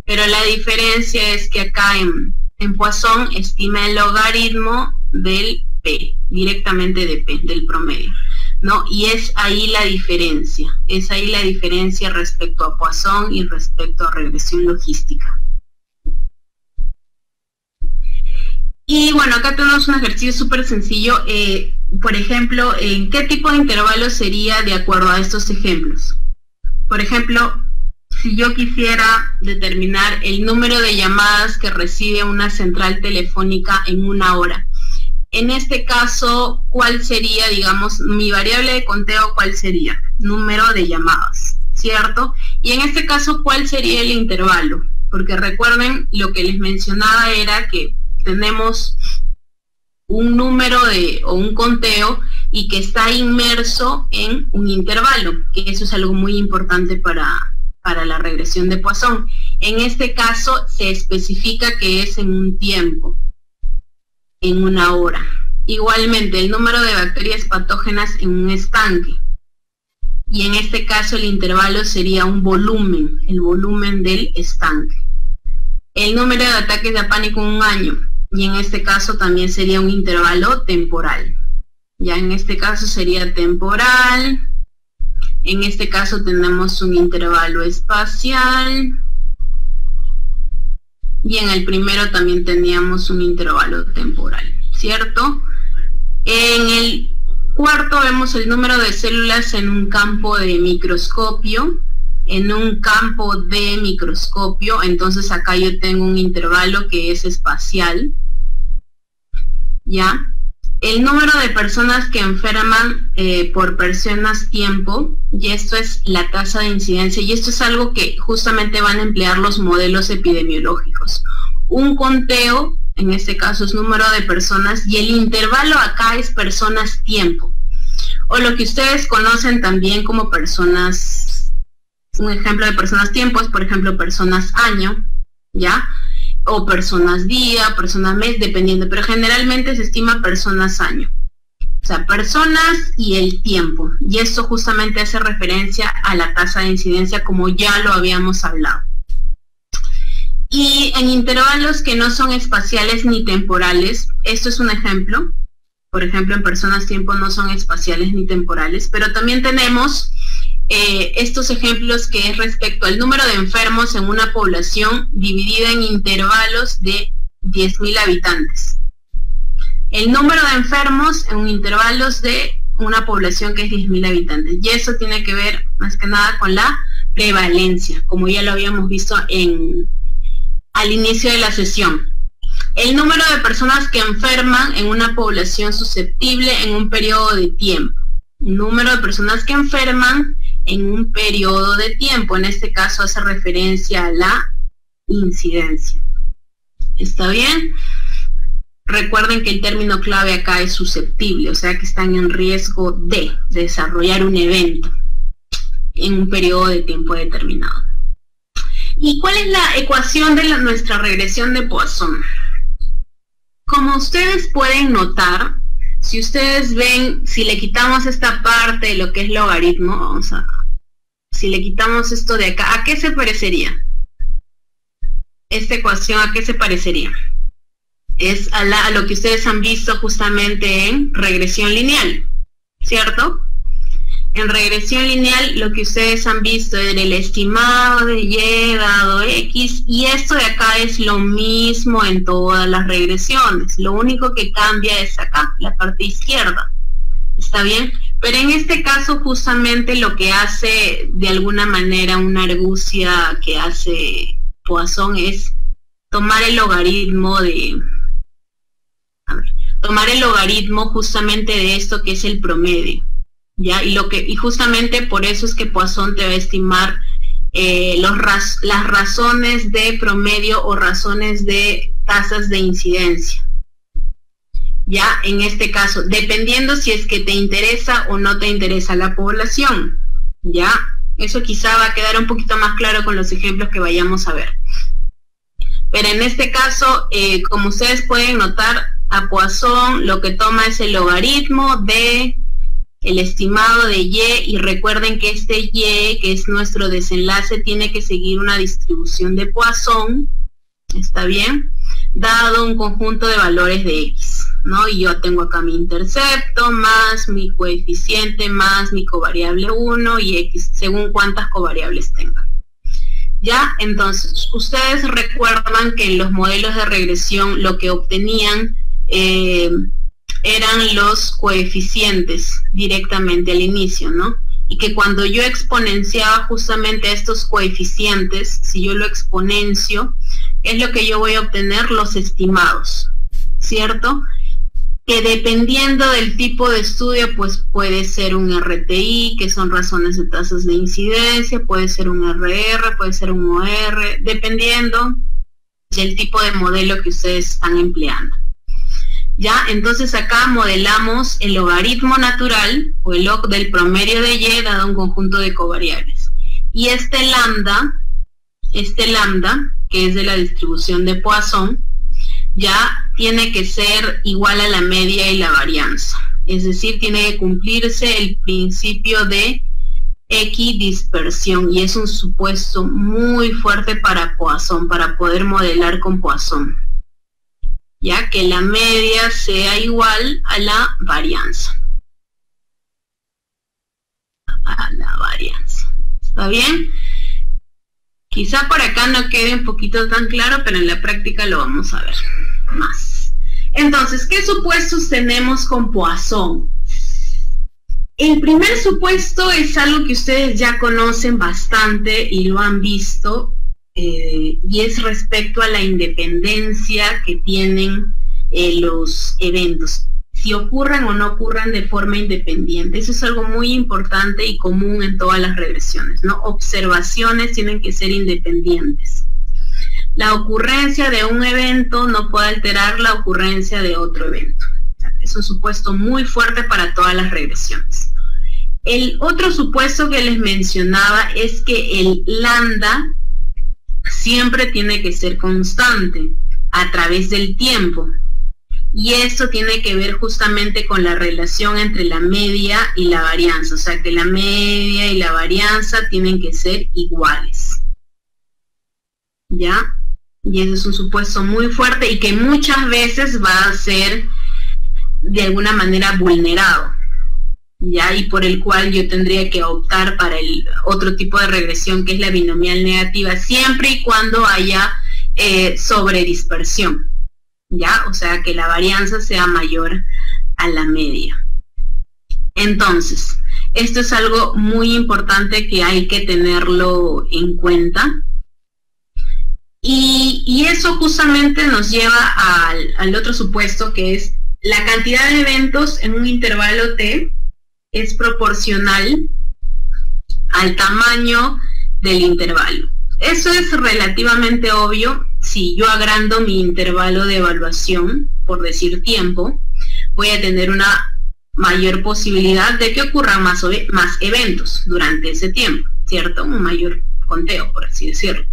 Pero la diferencia es que acá en Poisson estima el logaritmo del P, directamente de P, del promedio, ¿no? Y es ahí la diferencia respecto a Poisson y respecto a regresión logística. Y bueno, acá tenemos un ejercicio súper sencillo. Por ejemplo, ¿en qué tipo de intervalo sería de acuerdo a estos ejemplos? Por ejemplo, si yo quisiera determinar el número de llamadas que recibe una central telefónica en una hora, en este caso, ¿cuál sería, digamos, mi variable de conteo? ¿Cuál sería? Número de llamadas, ¿cierto? Y en este caso, ¿cuál sería el intervalo? Porque recuerden, lo que les mencionaba era que tenemos un número o un conteo y que está inmerso en un intervalo, que eso es algo muy importante para la regresión de Poisson. En este caso, se especifica que es en un tiempo, en una hora. Igualmente, el número de bacterias patógenas en un estanque. Y en este caso el intervalo sería un volumen, el volumen del estanque. El número de ataques de pánico en un año. Y en este caso también sería un intervalo temporal. Ya en este caso sería temporal. En este caso tenemos un intervalo espacial. Y en el primero también teníamos un intervalo temporal, ¿cierto? En el cuarto vemos el número de células en un campo de microscopio. En un campo de microscopio, entonces acá yo tengo un intervalo que es espacial. ¿ya? El número de personas que enferman por personas tiempo, y esto es la tasa de incidencia, y esto es algo que justamente van a emplear los modelos epidemiológicos. Un conteo, en este caso es número de personas, y el intervalo acá es personas tiempo, o lo que ustedes conocen también como personas, un ejemplo de personas tiempo es, por ejemplo, personas año, ¿ya? O personas día, personas mes, dependiendo, pero generalmente se estima personas año. O sea, personas y el tiempo. Y esto justamente hace referencia a la tasa de incidencia, como ya lo habíamos hablado. Y en intervalos que no son espaciales ni temporales, esto es un ejemplo. Por ejemplo, en personas tiempo no son espaciales ni temporales, pero también tenemos estos ejemplos que es respecto al número de enfermos en una población dividida en intervalos de 10.000 habitantes. El número de enfermos en intervalos de una población que es 10.000 habitantes. Y eso tiene que ver más que nada con la prevalencia, como ya lo habíamos visto al inicio de la sesión. El número de personas que enferman en una población susceptible en un periodo de tiempo. Número de personas que enferman en un periodo de tiempo. En este caso hace referencia a la incidencia. ¿Está bien? Recuerden que el término clave acá es susceptible, o sea que están en riesgo de desarrollar un evento en un periodo de tiempo determinado. ¿Y cuál es la ecuación de nuestra regresión de Poisson? Como ustedes pueden notar, si ustedes ven, si le quitamos esta parte de lo que es logaritmo, vamos a, si le quitamos esto de acá, ¿a qué se parecería? Esta ecuación, ¿a qué se parecería? Es a lo que ustedes han visto justamente en regresión lineal, ¿cierto? En regresión lineal lo que ustedes han visto es el estimado de Y dado X, y esto de acá es lo mismo en todas las regresiones. Lo único que cambia es acá, la parte izquierda. ¿Está bien? Pero en este caso justamente lo que hace de alguna manera una argucia que hace Poisson es tomar el logaritmo de... tomar el logaritmo justamente de esto que es el promedio. ¿Ya? Y justamente por eso es que Poisson te va a estimar las razones de promedio o razones de tasas de incidencia. Ya, en este caso, dependiendo si es que te interesa o no te interesa la población. Ya, eso quizá va a quedar un poquito más claro con los ejemplos que vayamos a ver. Pero en este caso, como ustedes pueden notar, a Poisson lo que toma es el logaritmo de el estimado de Y, y recuerden que este Y, que es nuestro desenlace, tiene que seguir una distribución de Poisson, ¿está bien? Dado un conjunto de valores de X, ¿no? Y yo tengo acá mi intercepto, más mi coeficiente, más mi covariable 1 y X, según cuántas covariables tengan. ¿Ya? Entonces, ustedes recuerdan que en los modelos de regresión lo que obtenían eran los coeficientes directamente al inicio, ¿no? Y que cuando yo exponenciaba justamente estos coeficientes, si yo lo exponencio, es lo que yo voy a obtener, los estimados, ¿cierto? Que dependiendo del tipo de estudio, pues puede ser un RTI, que son razones de tasas de incidencia, puede ser un RR, puede ser un OR, dependiendo del tipo de modelo que ustedes están empleando. ¿Ya? Entonces acá modelamos el logaritmo natural o el log del promedio de Y dado un conjunto de covariables. Y este lambda, que es de la distribución de Poisson, ya tiene que ser igual a la media y la varianza. Es decir, tiene que cumplirse el principio de equidispersión, y es un supuesto muy fuerte para Poisson, para poder modelar con Poisson. Ya que la media sea igual a la varianza. ¿Está bien? Quizá por acá no quede un poquito tan claro, pero en la práctica lo vamos a ver más. Entonces, ¿qué supuestos tenemos con Poisson? El primer supuesto es algo que ustedes ya conocen bastante y lo han visto, y es respecto a la independencia que tienen los eventos, si ocurren o no ocurren de forma independiente. Eso es algo muy importante y común en todas las regresiones, ¿no? Observaciones tienen que ser independientes. La ocurrencia de un evento no puede alterar la ocurrencia de otro evento. Es un supuesto muy fuerte para todas las regresiones. El otro supuesto que les mencionaba es que el lambda siempre tiene que ser constante a través del tiempo. Y esto tiene que ver justamente con la relación entre la media y la varianza. O sea que la media y la varianza tienen que ser iguales. ¿Ya? Y ese es un supuesto muy fuerte y que muchas veces va a ser de alguna manera vulnerado, ¿ya? Y por el cual yo tendría que optar para el otro tipo de regresión, que es la binomial negativa, siempre y cuando haya sobredispersión, ¿ya? O sea, que la varianza sea mayor a la media. Entonces, esto es algo muy importante que hay que tenerlo en cuenta. Y eso justamente nos lleva al otro supuesto, que es la cantidad de eventos en un intervalo t es proporcional al tamaño del intervalo. Eso es relativamente obvio. Si yo agrando mi intervalo de evaluación, por decir tiempo, voy a tener una mayor posibilidad de que ocurran más eventos durante ese tiempo, ¿cierto? Un mayor conteo, por así decirlo.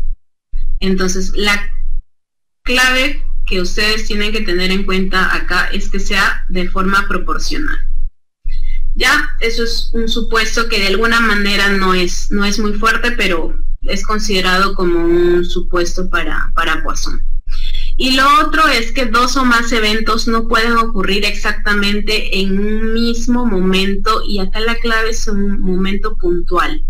Entonces, la clave que ustedes tienen que tener en cuenta acá es que sea de forma proporcional. Ya, eso es un supuesto que de alguna manera no es muy fuerte, pero es considerado como un supuesto para Poisson. Y lo otro es que dos o más eventos no pueden ocurrir exactamente en un mismo momento, y acá la clave es un momento puntual.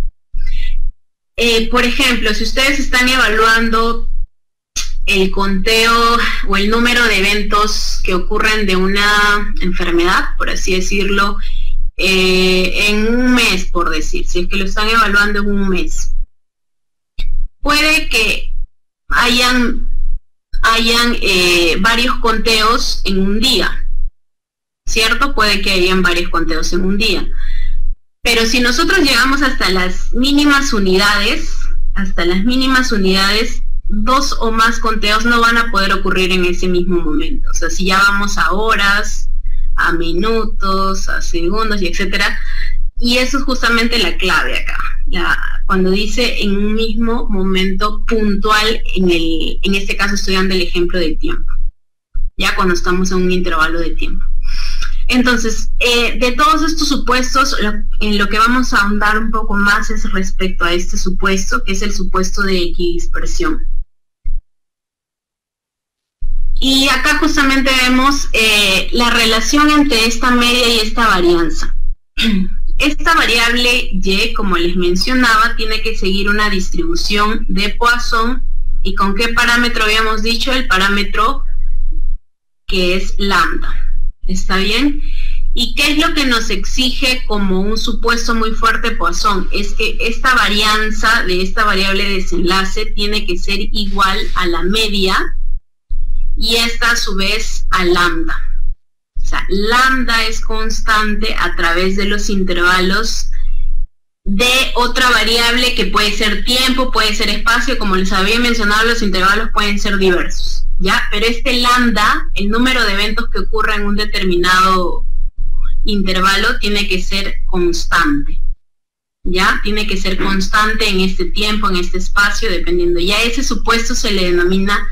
Por ejemplo, si ustedes están evaluando el conteo o el número de eventos que ocurren de una enfermedad, por así decirlo, en un mes, por decir, si es que lo están evaluando en un mes, puede que hayan varios conteos en un día, ¿cierto? Puede que hayan varios conteos en un día. Pero si nosotros llegamos hasta las mínimas unidades, dos o más conteos no van a poder ocurrir en ese mismo momento. O sea, si ya vamos a horas, a minutos, a segundos, y etcétera. Y eso es justamente la clave acá. Cuando dice en un mismo momento puntual, en este caso estoy dando el ejemplo del tiempo. Ya cuando estamos en un intervalo de tiempo. Entonces, de todos estos supuestos, en lo que vamos a ahondar un poco más es respecto a este supuesto, que es el supuesto de equidispersión. Y acá justamente vemos la relación entre esta media y esta varianza. Esta variable y, como les mencionaba, tiene que seguir una distribución de Poisson. ¿Y con qué parámetro habíamos dicho? El parámetro que es lambda. ¿Está bien? ¿Y qué es lo que nos exige como un supuesto muy fuerte Poisson? Es que esta varianza de esta variable de desenlace tiene que ser igual a la media y esta a su vez a lambda. O sea, lambda es constante a través de los intervalos de otra variable que puede ser tiempo, puede ser espacio. Como les había mencionado, los intervalos pueden ser diversos. ¿Ya? Pero este lambda, el número de eventos que ocurre en un determinado intervalo, tiene que ser constante. ¿Ya? Tiene que ser constante en este tiempo, en este espacio, dependiendo. Ya ese supuesto se le denomina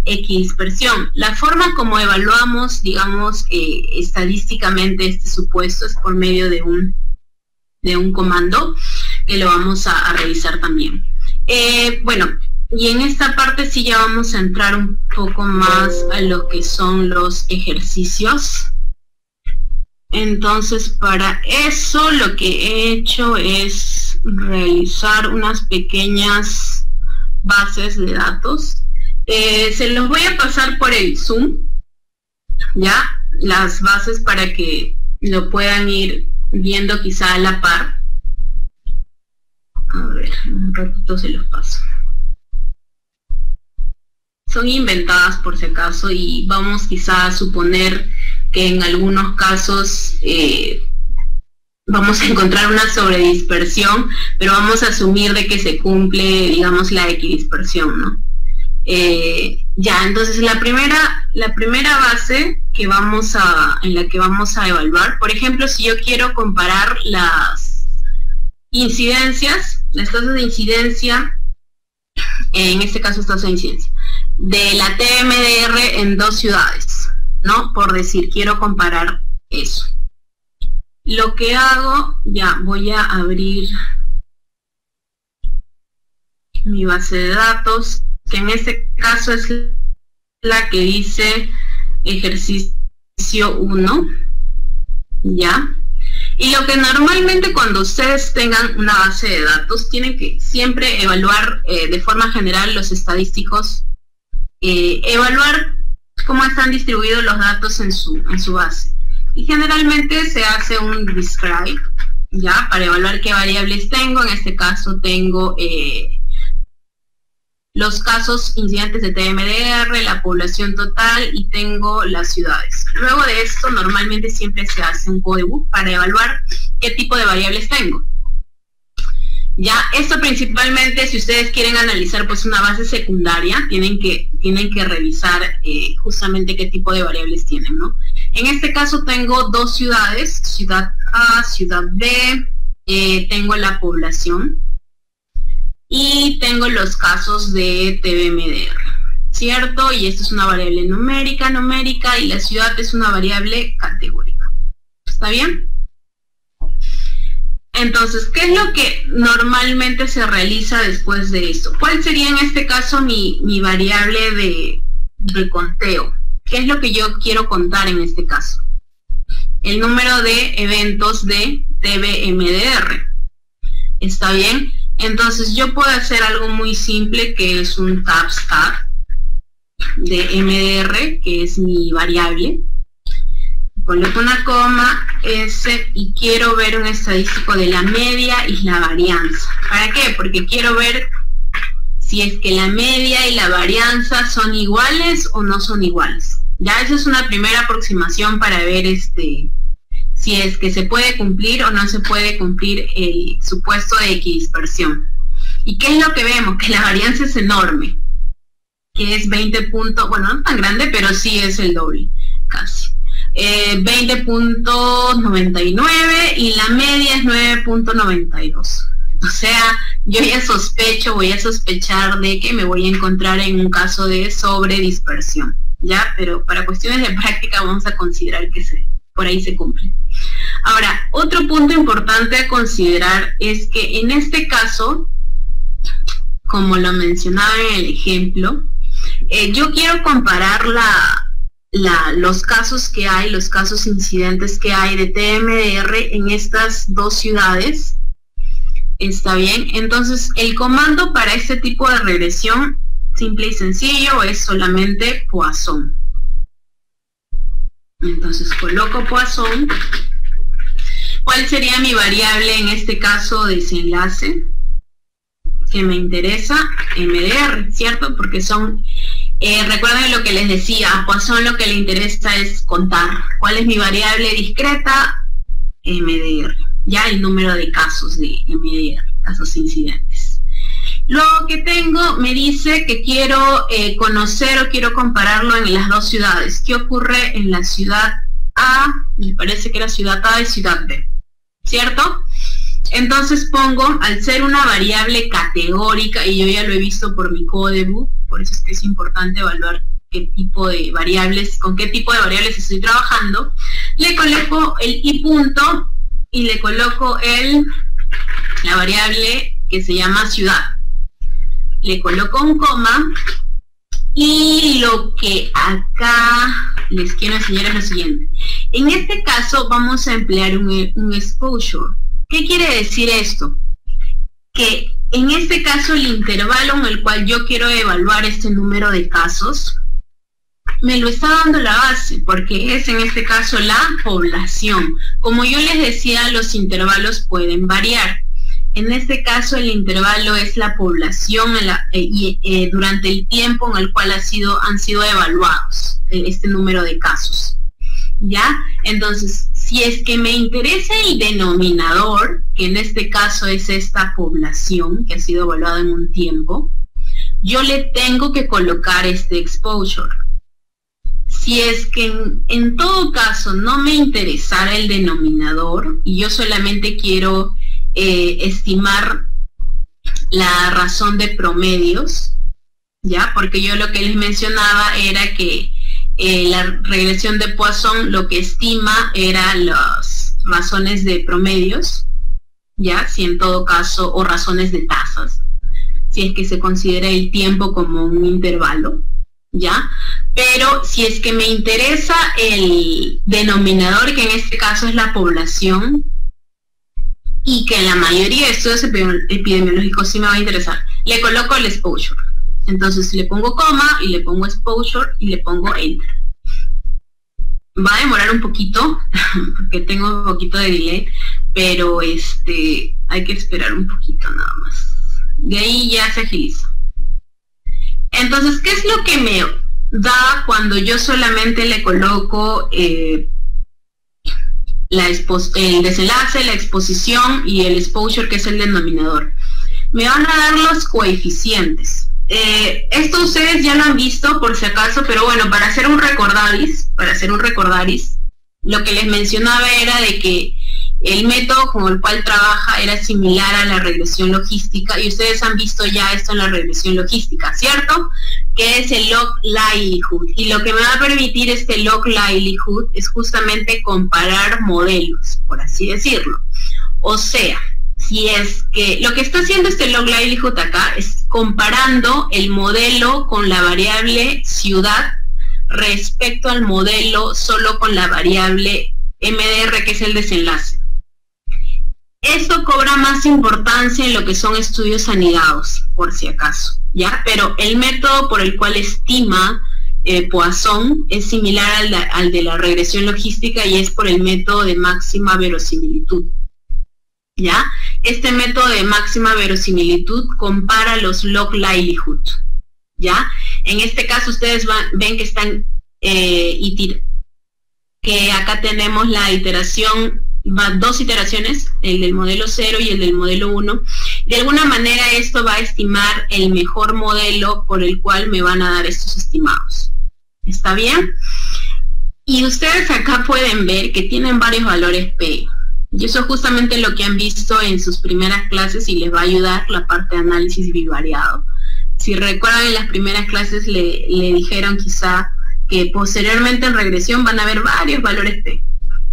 equidispersión. La forma como evaluamos, digamos, estadísticamente este supuesto es por medio de un comando que lo vamos a revisar también. Bueno, y en esta parte sí ya vamos a entrar un poco más a lo que son los ejercicios. Entonces, para eso lo que he hecho es realizar unas pequeñas bases de datos. Se los voy a pasar por el Zoom, ya, las bases para que lo puedan ir viendo quizá a la par. A ver, un ratito se los paso. son inventadas por si acaso, y vamos quizá a suponer que en algunos casos vamos a encontrar una sobredispersión, pero vamos a asumir de que se cumple, digamos, la equidispersión, ¿no? Ya, entonces la primera base que en la que vamos a evaluar, por ejemplo, si yo quiero comparar las incidencias, las tasas de incidencia, en este caso tasas de incidencia, de la TMDR en 2 ciudades, ¿no? Por decir, quiero comparar eso. Lo que hago, ya voy a abrir mi base de datos, que en este caso es la que dice ejercicio 1, ¿ya? Y lo que normalmente cuando ustedes tengan una base de datos, tienen que siempre evaluar de forma general los estadísticos, evaluar cómo están distribuidos los datos en su base. Y generalmente se hace un describe, ¿ya? Para evaluar qué variables tengo. En este caso tengo los casos incidentes de TMDR, la población total y tengo las ciudades. Luego de esto, normalmente siempre se hace un codebook para evaluar qué tipo de variables tengo. Ya, esto principalmente, si ustedes quieren analizar pues una base secundaria, tienen que revisar justamente qué tipo de variables tienen, ¿no? En este caso tengo 2 ciudades, ciudad A, ciudad B, tengo la población y tengo los casos de TMDR, ¿cierto? Y esto es una variable numérica, y la ciudad es una variable categórica. ¿Está bien? Entonces, ¿qué es lo que normalmente se realiza después de esto? ¿Cuál sería en este caso mi variable de conteo? ¿Qué es lo que yo quiero contar en este caso? El número de eventos de TMDR. ¿Está bien? Entonces, yo puedo hacer algo muy simple, que es un tabstat de MDR, que es mi variable. Coloco una coma, S, y quiero ver un estadístico de la media y la varianza. ¿Para qué? Porque quiero ver si es que la media y la varianza son iguales o no son iguales. Ya, esa es una primera aproximación para ver si es que se puede cumplir o no se puede cumplir el supuesto de equidispersión. ¿Y qué es lo que vemos? Que la varianza es enorme, que es 20 puntos, bueno, no tan grande, pero sí es el doble, casi. 20.99 y la media es 9.92. O sea, yo ya voy a sospechar de que me voy a encontrar en un caso de sobredispersión, ¿ya? Pero para cuestiones de práctica vamos a considerar que por ahí se cumple. Ahora, otro punto importante a considerar es que en este caso, como lo mencionaba en el ejemplo, yo quiero comparar los casos que hay, los casos incidentes que hay de TMDR en estas 2 ciudades. ¿Está bien? Entonces, el comando para este tipo de regresión, simple y sencillo, es solamente Poisson. Entonces, coloco Poisson. ¿Cuál sería mi variable en este caso de desenlace? Que me interesa, MDR, ¿cierto? Porque son... recuerden lo que les decía, a Poisson lo que le interesa es contar cuál es mi variable discreta, MDR, ya el número de casos de MDR, casos incidentes. Luego que tengo, me dice que quiero conocer o quiero compararlo en las 2 ciudades. ¿Qué ocurre en la ciudad A? Me parece que era ciudad A y ciudad B, ¿cierto? Entonces pongo, al ser una variable categórica, y yo ya lo he visto por mi codebook, por eso es que es importante evaluar qué tipo de variables, con qué tipo de variables estoy trabajando, le coloco el i punto y le coloco la variable que se llama ciudad. Le coloco un coma y lo que acá les quiero enseñar es lo siguiente. En este caso vamos a emplear un exposure. ¿Qué quiere decir esto? Que en este caso el intervalo en el cual yo quiero evaluar este número de casos me lo está dando la base, porque es en este caso la población. Como yo les decía, los intervalos pueden variar. En este caso el intervalo es la población durante el tiempo en el cual han sido evaluados este número de casos. ¿Ya? Entonces, si es que me interesa el denominador, que en este caso es esta población que ha sido evaluada en un tiempo, yo le tengo que colocar este exposure. Si es que en todo caso no me interesara el denominador y yo solamente quiero estimar la razón de promedios, ¿ya? Porque yo lo que les mencionaba era que la regresión de Poisson lo que estima era las razones de promedios, ¿ya? Si en todo caso, o razones de tasas, si es que se considera el tiempo como un intervalo, ¿ya? Pero si es que me interesa el denominador, que en este caso es la población, y que en la mayoría de estudios epidemiológicos sí me va a interesar, le coloco el exposure. Entonces le pongo coma y le pongo exposure y le pongo enter. Va a demorar un poquito porque tengo un poquito de delay, pero hay que esperar un poquito nada más. De ahí ya se agiliza. Entonces, ¿qué es lo que me da cuando yo solamente le coloco el desenlace, la exposición y el exposure, que es el denominador? Me van a dar los coeficientes. Esto ustedes ya lo han visto por si acaso, pero bueno, para hacer un recordaris, lo que les mencionaba era de que el método con el cual trabaja era similar a la regresión logística, y ustedes han visto ya esto en la regresión logística, ¿cierto? Que es el log likelihood, y lo que me va a permitir este log likelihood es justamente comparar modelos, por así decirlo. O sea, si es que lo que está haciendo este log likelihood acá es comparando el modelo con la variable ciudad respecto al modelo solo con la variable MDR, que es el desenlace. Esto cobra más importancia en lo que son estudios anidados, por si acaso, ¿ya? Pero el método por el cual estima Poisson es similar al de la regresión logística, y es por el método de máxima verosimilitud, ¿ya? Este método de máxima verosimilitud compara los log likelihood, ¿ya? En este caso ustedes ven que están que acá tenemos la iteración, dos iteraciones, el del modelo 0 y el del modelo 1. De alguna manera esto va a estimar el mejor modelo por el cual me van a dar estos estimados. ¿Está bien? Y ustedes acá pueden ver que tienen varios valores P. Y eso es justamente lo que han visto en sus primeras clases y les va a ayudar la parte de análisis bivariado. Si recuerdan, en las primeras clases le dijeron quizá que posteriormente en regresión van a haber varios valores P,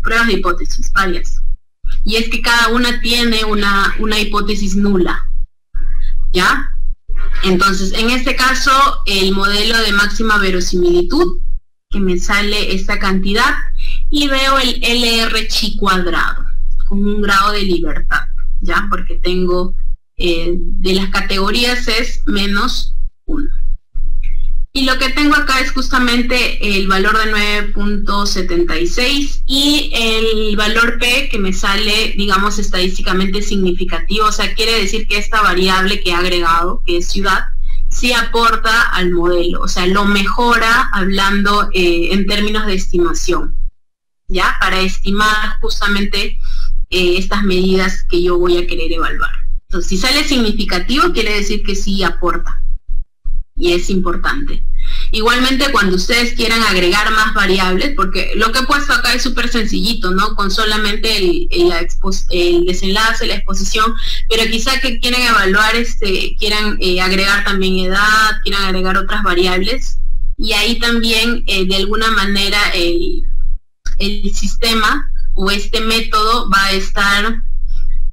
pruebas de hipótesis, varias. Y es que cada una tiene una hipótesis nula, ¿ya? Entonces, en este caso, el modelo de máxima verosimilitud, que me sale esta cantidad, y veo el LR chi cuadrado, con un grado de libertad, ¿ya? Porque tengo, de las categorías es -1. Y lo que tengo acá es justamente el valor de 9.76 y el valor P que me sale, digamos, estadísticamente significativo. O sea, quiere decir que esta variable que he agregado, que es ciudad, sí aporta al modelo. O sea, lo mejora hablando en términos de estimación, ¿ya? Para estimar justamente estas medidas que yo voy a querer evaluar. Entonces, si sale significativo, quiere decir que sí aporta. Y es importante. Igualmente, cuando ustedes quieran agregar más variables, porque lo que he puesto acá es súper sencillito, ¿no? Con solamente el desenlace, la exposición, pero quizá que quieran evaluar, quieran agregar también edad, quieran agregar otras variables, y ahí también, de alguna manera, el sistema o este método va a estar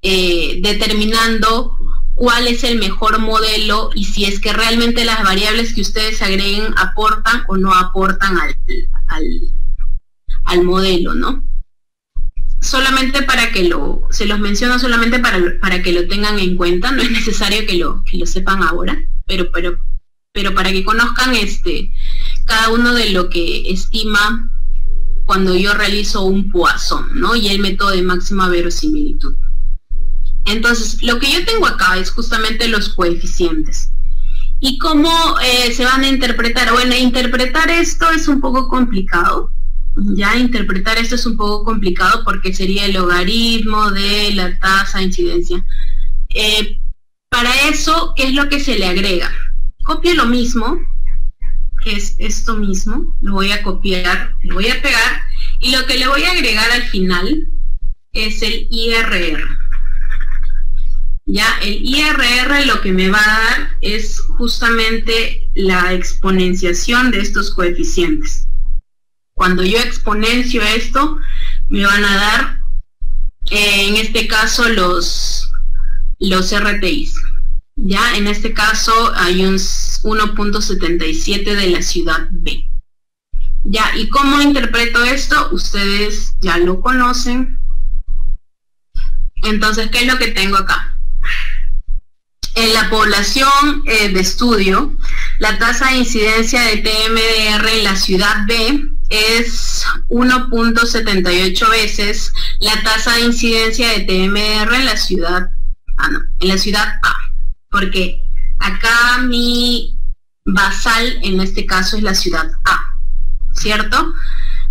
determinando cuál es el mejor modelo y si es que realmente las variables que ustedes agreguen aportan o no aportan al modelo, ¿no? Solamente para que se los menciono solamente para que lo tengan en cuenta, no es necesario que lo sepan ahora, pero para que conozcan cada uno de lo que estima cuando yo realizo un Poisson, ¿no? Y el método de máxima verosimilitud. Entonces, lo que yo tengo acá es justamente los coeficientes. ¿Y cómo se van a interpretar? Bueno, interpretar esto es un poco complicado. Ya interpretar esto es un poco complicado porque sería el logaritmo de la tasa de incidencia. Para eso, ¿qué es lo que se le agrega? Copio lo mismo, que es esto mismo, lo voy a copiar, lo voy a pegar, y lo que le voy a agregar al final es el IRR. Ya, el IRR lo que me va a dar es justamente la exponenciación de estos coeficientes. Cuando yo exponencio esto, me van a dar, en este caso, los RTIs. Ya, en este caso hay un 1.77 de la ciudad B. Ya, ¿y cómo interpreto esto? Ustedes ya lo conocen. Entonces, ¿qué es lo que tengo acá? En la población de estudio, la tasa de incidencia de TMDR en la ciudad B es 1.78 veces la tasa de incidencia de TMDR en la ciudad A, porque acá mi basal en este caso es la ciudad A, ¿cierto?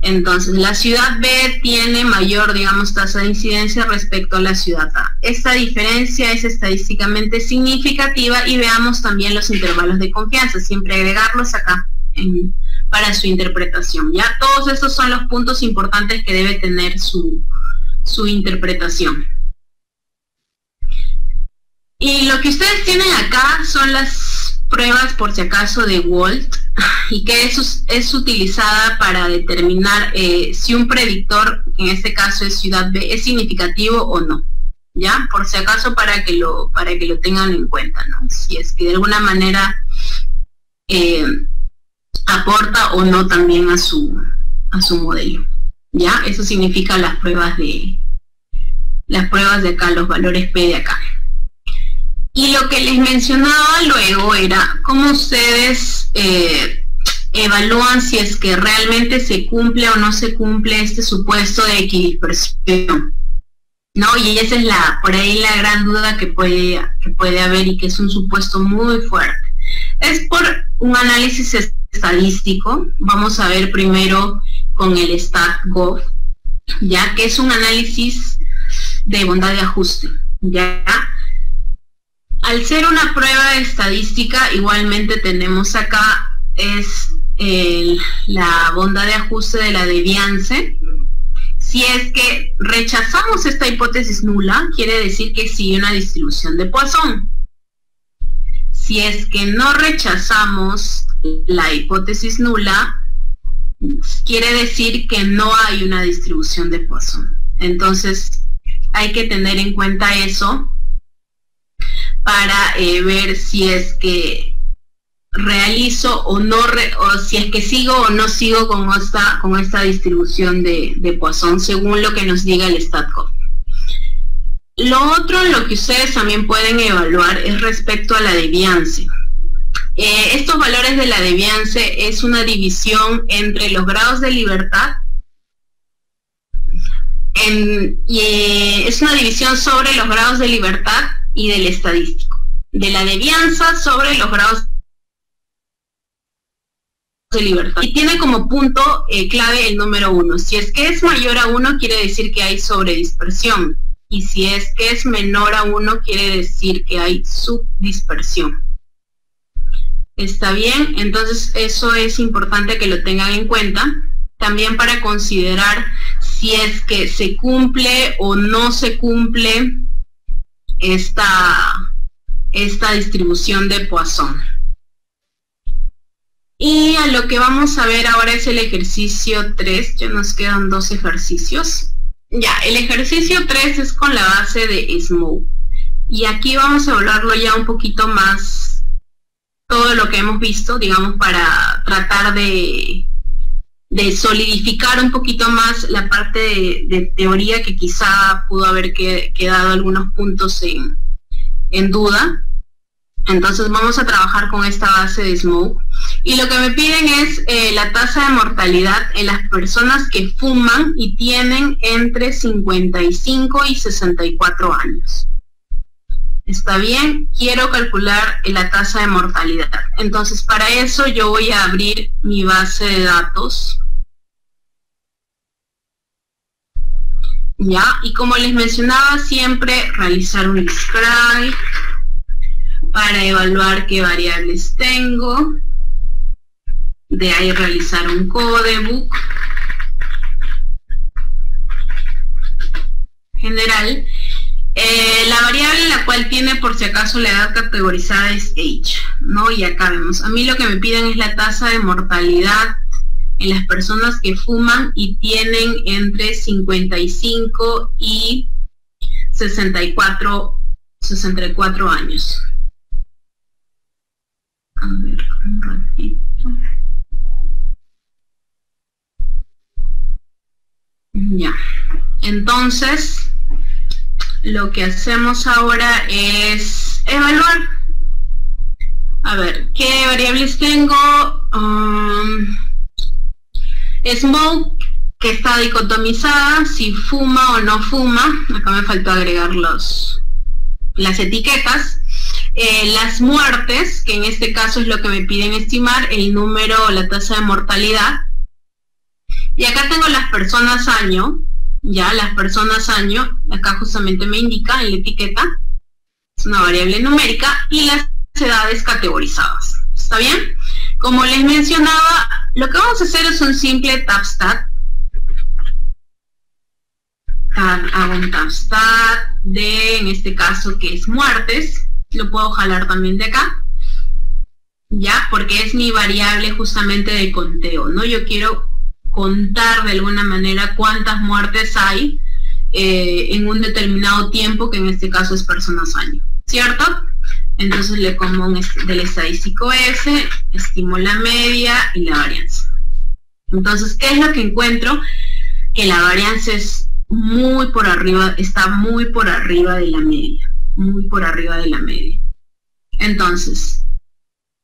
Entonces, la ciudad B tiene mayor, digamos, tasa de incidencia respecto a la ciudad A. Esta diferencia es estadísticamente significativa y veamos también los intervalos de confianza, siempre agregarlos acá para su interpretación. Ya todos estos son los puntos importantes que debe tener su interpretación. Y lo que ustedes tienen acá son las pruebas, por si acaso, de Wald, y que es utilizada para determinar si un predictor, en este caso es ciudad B, es significativo o no. Ya, por si acaso, para que lo tengan en cuenta, ¿no? Si es que de alguna manera aporta o no también a su modelo. Ya, eso significa las pruebas de acá, los valores P de acá. Y lo que les mencionaba luego era cómo ustedes evalúan si es que realmente se cumple o no se cumple este supuesto de equidispersión, ¿no? Y esa es por ahí la gran duda que puede haber, y que es un supuesto muy fuerte. Es por un análisis estadístico. Vamos a ver primero con el StatGov, ya que es un análisis de bondad de ajuste, ya. Al ser una prueba estadística, igualmente tenemos acá la bondad de ajuste de la Deviance. Si es que rechazamos esta hipótesis nula, quiere decir que sigue una distribución de Poisson. Si es que no rechazamos la hipótesis nula, quiere decir que no hay una distribución de Poisson. Entonces, hay que tener en cuenta eso para ver si es que realizo o no, o si es que sigo o no sigo con esta distribución de Poisson, según lo que nos diga el StatGov. Lo otro, lo que ustedes también pueden evaluar es respecto a la Deviance. Estos valores de la Deviance es una división entre los grados de libertad, es una división sobre los grados de libertad y del estadístico, de la devianza sobre los grados de libertad. Y tiene como punto clave el número 1. Si es que es mayor a 1, quiere decir que hay sobredispersión. Y si es que es menor a 1, quiere decir que hay subdispersión. ¿Está bien? Entonces eso es importante que lo tengan en cuenta. También para considerar si es que se cumple o no se cumple esta distribución de Poisson. Y a lo que vamos a ver ahora es el ejercicio 3. Ya nos quedan 2 ejercicios. Ya, el ejercicio 3 es con la base de Smoke. Y aquí vamos a hablarlo ya un poquito más, todo lo que hemos visto, digamos, para tratar de solidificar un poquito más la parte de teoría que quizá pudo haber quedado algunos puntos en duda. Entonces vamos a trabajar con esta base de Smoke. Y lo que me piden es la tasa de mortalidad en las personas que fuman y tienen entre 55 y 64 años. Está bien, quiero calcular la tasa de mortalidad. Entonces, para eso yo voy a abrir mi base de datos. Ya, y como les mencionaba, siempre realizar un scribe para evaluar qué variables tengo. De ahí realizar un codebook general. La variable la cual tiene por si acaso la edad categorizada es age, ¿no? Y acá vemos, a mí lo que me piden es la tasa de mortalidad en las personas que fuman y tienen entre 55 y 64 años. A ver, un ratito. Ya, entonces lo que hacemos ahora es evaluar. A ver, ¿qué variables tengo? Smoke, que está dicotomizada, si fuma o no fuma. Acá me faltó agregar las etiquetas. Las muertes, que en este caso es lo que me piden estimar, el número o la tasa de mortalidad. Y acá tengo las personas año. Ya, las personas año, acá justamente me indica en la etiqueta, es una variable numérica, y las edades categorizadas. ¿Está bien? Como les mencionaba, lo que vamos a hacer es un simple tabstat. Hago un tabstat de, en este caso, que es muertes. Lo puedo jalar también de acá. Ya, porque es mi variable justamente de conteo, ¿no? Yo quiero contar de alguna manera cuántas muertes hay en un determinado tiempo, que en este caso es personas año, ¿cierto? Entonces le pongo del estadístico S, estimo la media y la varianza. Entonces, ¿qué es lo que encuentro? Que la varianza es muy por arriba, está muy por arriba de la media, muy por arriba de la media. Entonces,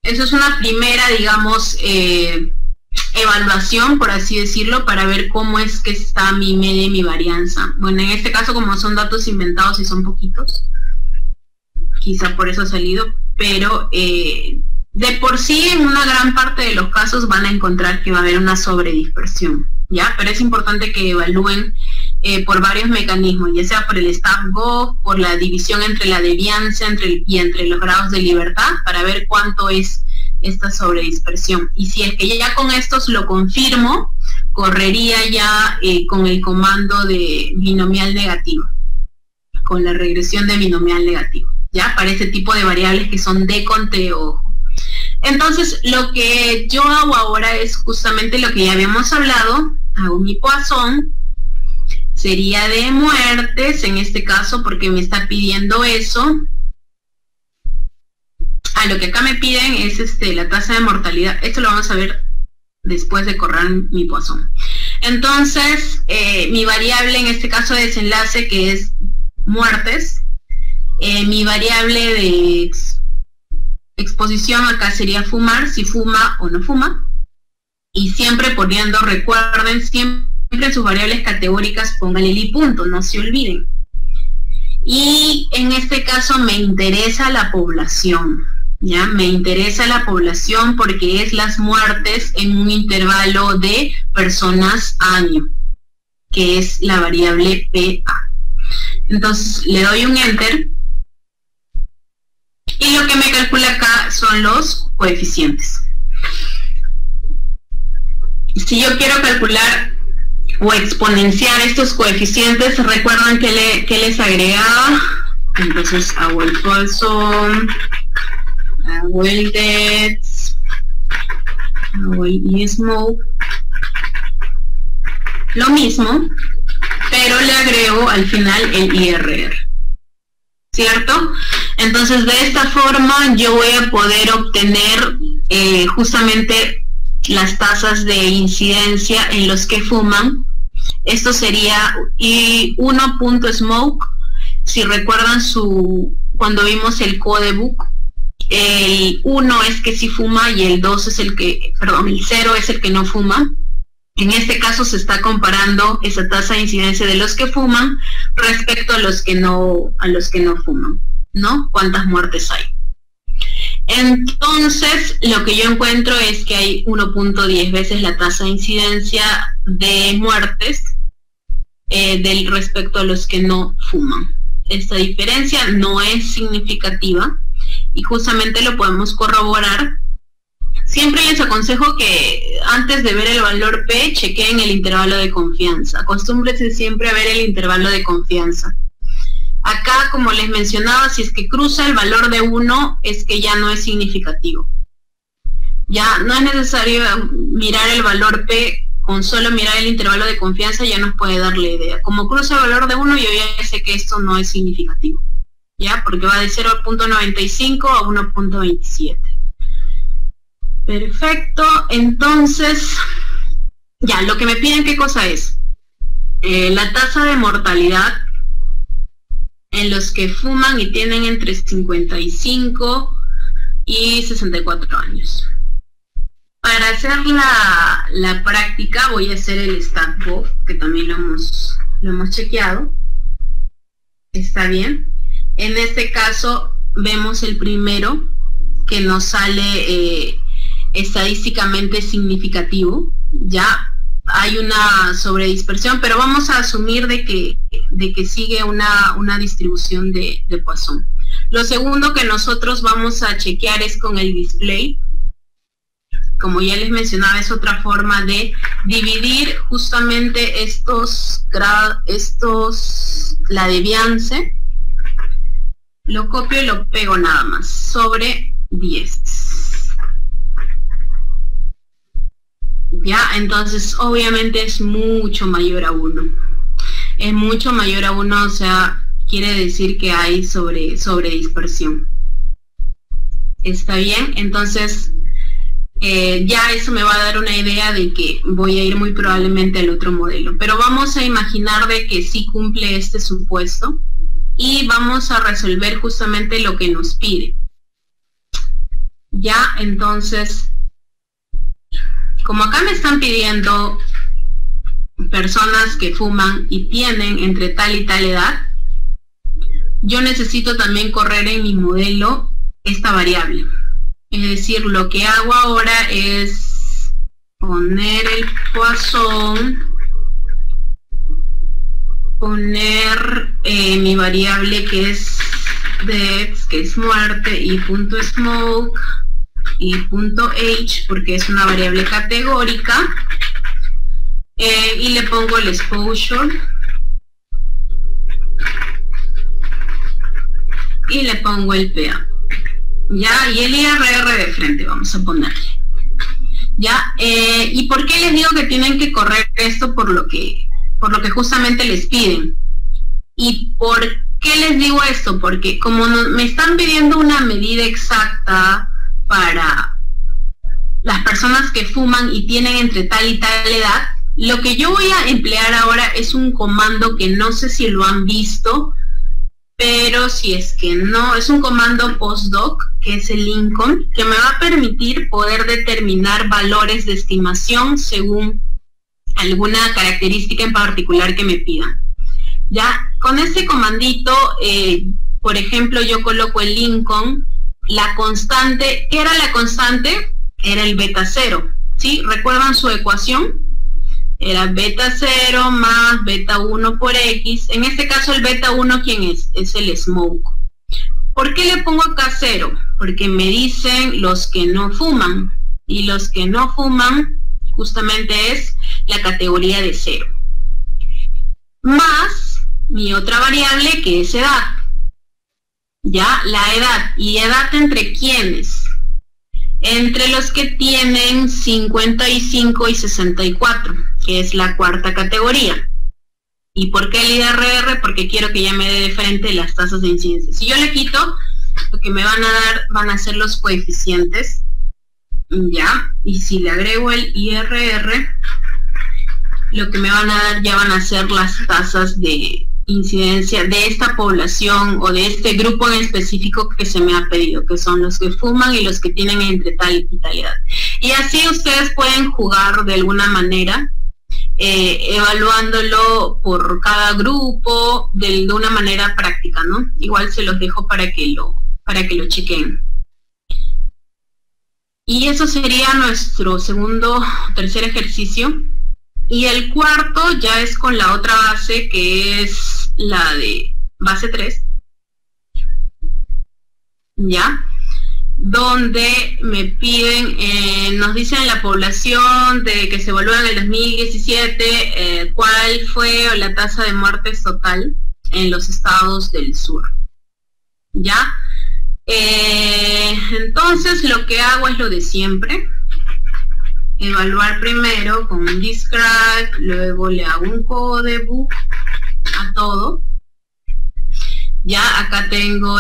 eso es una primera, digamos, evaluación, por así decirlo, para ver cómo es que está mi media y mi varianza. Bueno, en este caso, como son datos inventados y son poquitos, quizá por eso ha salido, pero de por sí en una gran parte de los casos van a encontrar que va a haber una sobredispersión, ¿ya? Pero es importante que evalúen por varios mecanismos, ya sea por el StaffGov, por la división entre la deviancia entre los grados de libertad, para ver cuánto es esta sobredispersión. Y si es que ya con estos lo confirmo, correría ya con el comando de binomial negativo, con la regresión de binomial negativo, ya para este tipo de variables que son de conteo. Entonces, lo que yo hago ahora es justamente lo que ya habíamos hablado. Hago mi Poisson, sería de muertes, en este caso, porque me está pidiendo eso. Lo que acá me piden es la tasa de mortalidad. Esto lo vamos a ver después de correr mi Poisson. Entonces, mi variable en este caso de desenlace, que es muertes, mi variable de exposición acá sería fumar, si fuma o no fuma, y siempre poniendo, recuerden, siempre en sus variables categóricas pónganle el i punto, no se olviden. Y en este caso me interesa la población, ¿ya? Me interesa la población porque es las muertes en un intervalo de personas año, que es la variable PA. Entonces le doy un enter y lo que me calcula acá son los coeficientes. Si yo quiero calcular o exponenciar estos coeficientes, recuerdan que les agregaba. Entonces hago el Poisson, hago el DETS, hago el eSmoke, lo mismo, pero le agrego al final el IRR, ¿cierto? Entonces de esta forma yo voy a poder obtener justamente las tasas de incidencia en los que fuman. Esto sería I1.smoke. Si recuerdan cuando vimos el codebook, el 1 es que sí fuma y el 2 es el 0 es el que no fuma. En este caso se está comparando esa tasa de incidencia de los que fuman respecto a los que no fuman. ¿no? ¿Cuántas muertes hay? Entonces, lo que yo encuentro es que hay 1.10 veces la tasa de incidencia de muertes respecto a los que no fuman. Esta diferencia no es significativa y justamente lo podemos corroborar. Siempre les aconsejo que antes de ver el valor P, chequeen el intervalo de confianza. Acostúmbrense siempre a ver el intervalo de confianza. Acá, como les mencionaba, si es que cruza el valor de 1, es que ya no es significativo. Ya no es necesario mirar el valor P, con solo mirar el intervalo de confianza ya nos puede dar la idea. Como cruza el valor de 1, yo ya sé que esto no es significativo, ¿ya? Porque va de 0.95 a 1.27. Perfecto, entonces, ya, lo que me piden, ¿qué cosa es? La tasa de mortalidad en los que fuman y tienen entre 55 y 64 años. Para hacer la práctica voy a hacer el StatBof, que también lo hemos chequeado. ¿Está bien? En este caso vemos el primero que nos sale estadísticamente significativo. Ya hay una sobredispersión, pero vamos a asumir de que sigue una distribución de Poisson. Lo segundo que nosotros vamos a chequear es con el display. Como ya les mencionaba, es otra forma de dividir justamente la deviance. Lo copio y lo pego nada más, sobre 10. Ya, entonces obviamente es mucho mayor a 1. Es mucho mayor a 1, o sea, quiere decir que hay sobredispersión. ¿Está bien? Entonces, ya eso me va a dar una idea de que voy a ir muy probablemente al otro modelo. Pero vamos a imaginar de que sí cumple este supuesto y vamos a resolver justamente lo que nos pide. Ya, entonces, como acá me están pidiendo personas que fuman y tienen entre tal y tal edad, yo necesito también correr en mi modelo esta variable. Es decir, lo que hago ahora es poner el Poisson, poner mi variable que es deaths, que es muerte, y punto smoke y punto h, porque es una variable categórica, y le pongo el exposure y le pongo el PA. Ya, y el IRR de frente vamos a ponerle. Ya, ¿y por qué les digo que tienen que correr esto? Por lo que justamente les piden. ¿Y por qué les digo esto? Porque como me están pidiendo una medida exacta para las personas que fuman y tienen entre tal y tal edad, lo que yo voy a emplear ahora es un comando que no sé si lo han visto, pero si es que no, es un comando postdoc, que es el Lincoln, que me va a permitir poder determinar valores de estimación según alguna característica en particular que me pidan. Ya, con este comandito, por ejemplo, yo coloco el Lincoln, la constante, ¿qué era la constante? Era el beta 0, ¿sí? ¿Recuerdan su ecuación? Era beta 0 más beta 1 por X. En este caso el beta 1, ¿quién es? Es el smoke. ¿Por qué le pongo acá 0? Porque me dicen los que no fuman. Y los que no fuman justamente es la categoría de 0. Más mi otra variable que es edad. Ya, la edad. ¿Y edad entre quiénes? Entre los que tienen 55 y 64, que es la cuarta categoría. ¿Y por qué el IRR? Porque quiero que ya me dé de frente las tasas de incidencia. Si yo le quito, lo que me van a dar van a ser los coeficientes, ya, y si le agrego el IRR, lo que me van a dar ya van a ser las tasas de incidencia de esta población o de este grupo en específico que se me ha pedido, que son los que fuman y los que tienen entre tal y tal edad. Y así ustedes pueden jugar de alguna manera evaluándolo por cada grupo de una manera práctica, ¿no? Igual se los dejo para que lo chequen. Y eso sería nuestro tercer ejercicio. Y el cuarto ya es con la otra base, que es la de base 3. ¿Ya? Donde me piden, nos dicen la población de que se evalúa en el 2017, cuál fue la tasa de muertes total en los estados del sur. ¿Ya? Entonces lo que hago es lo de siempre. Evaluar primero con un describe, luego le hago un codebook a todo. Ya acá tengo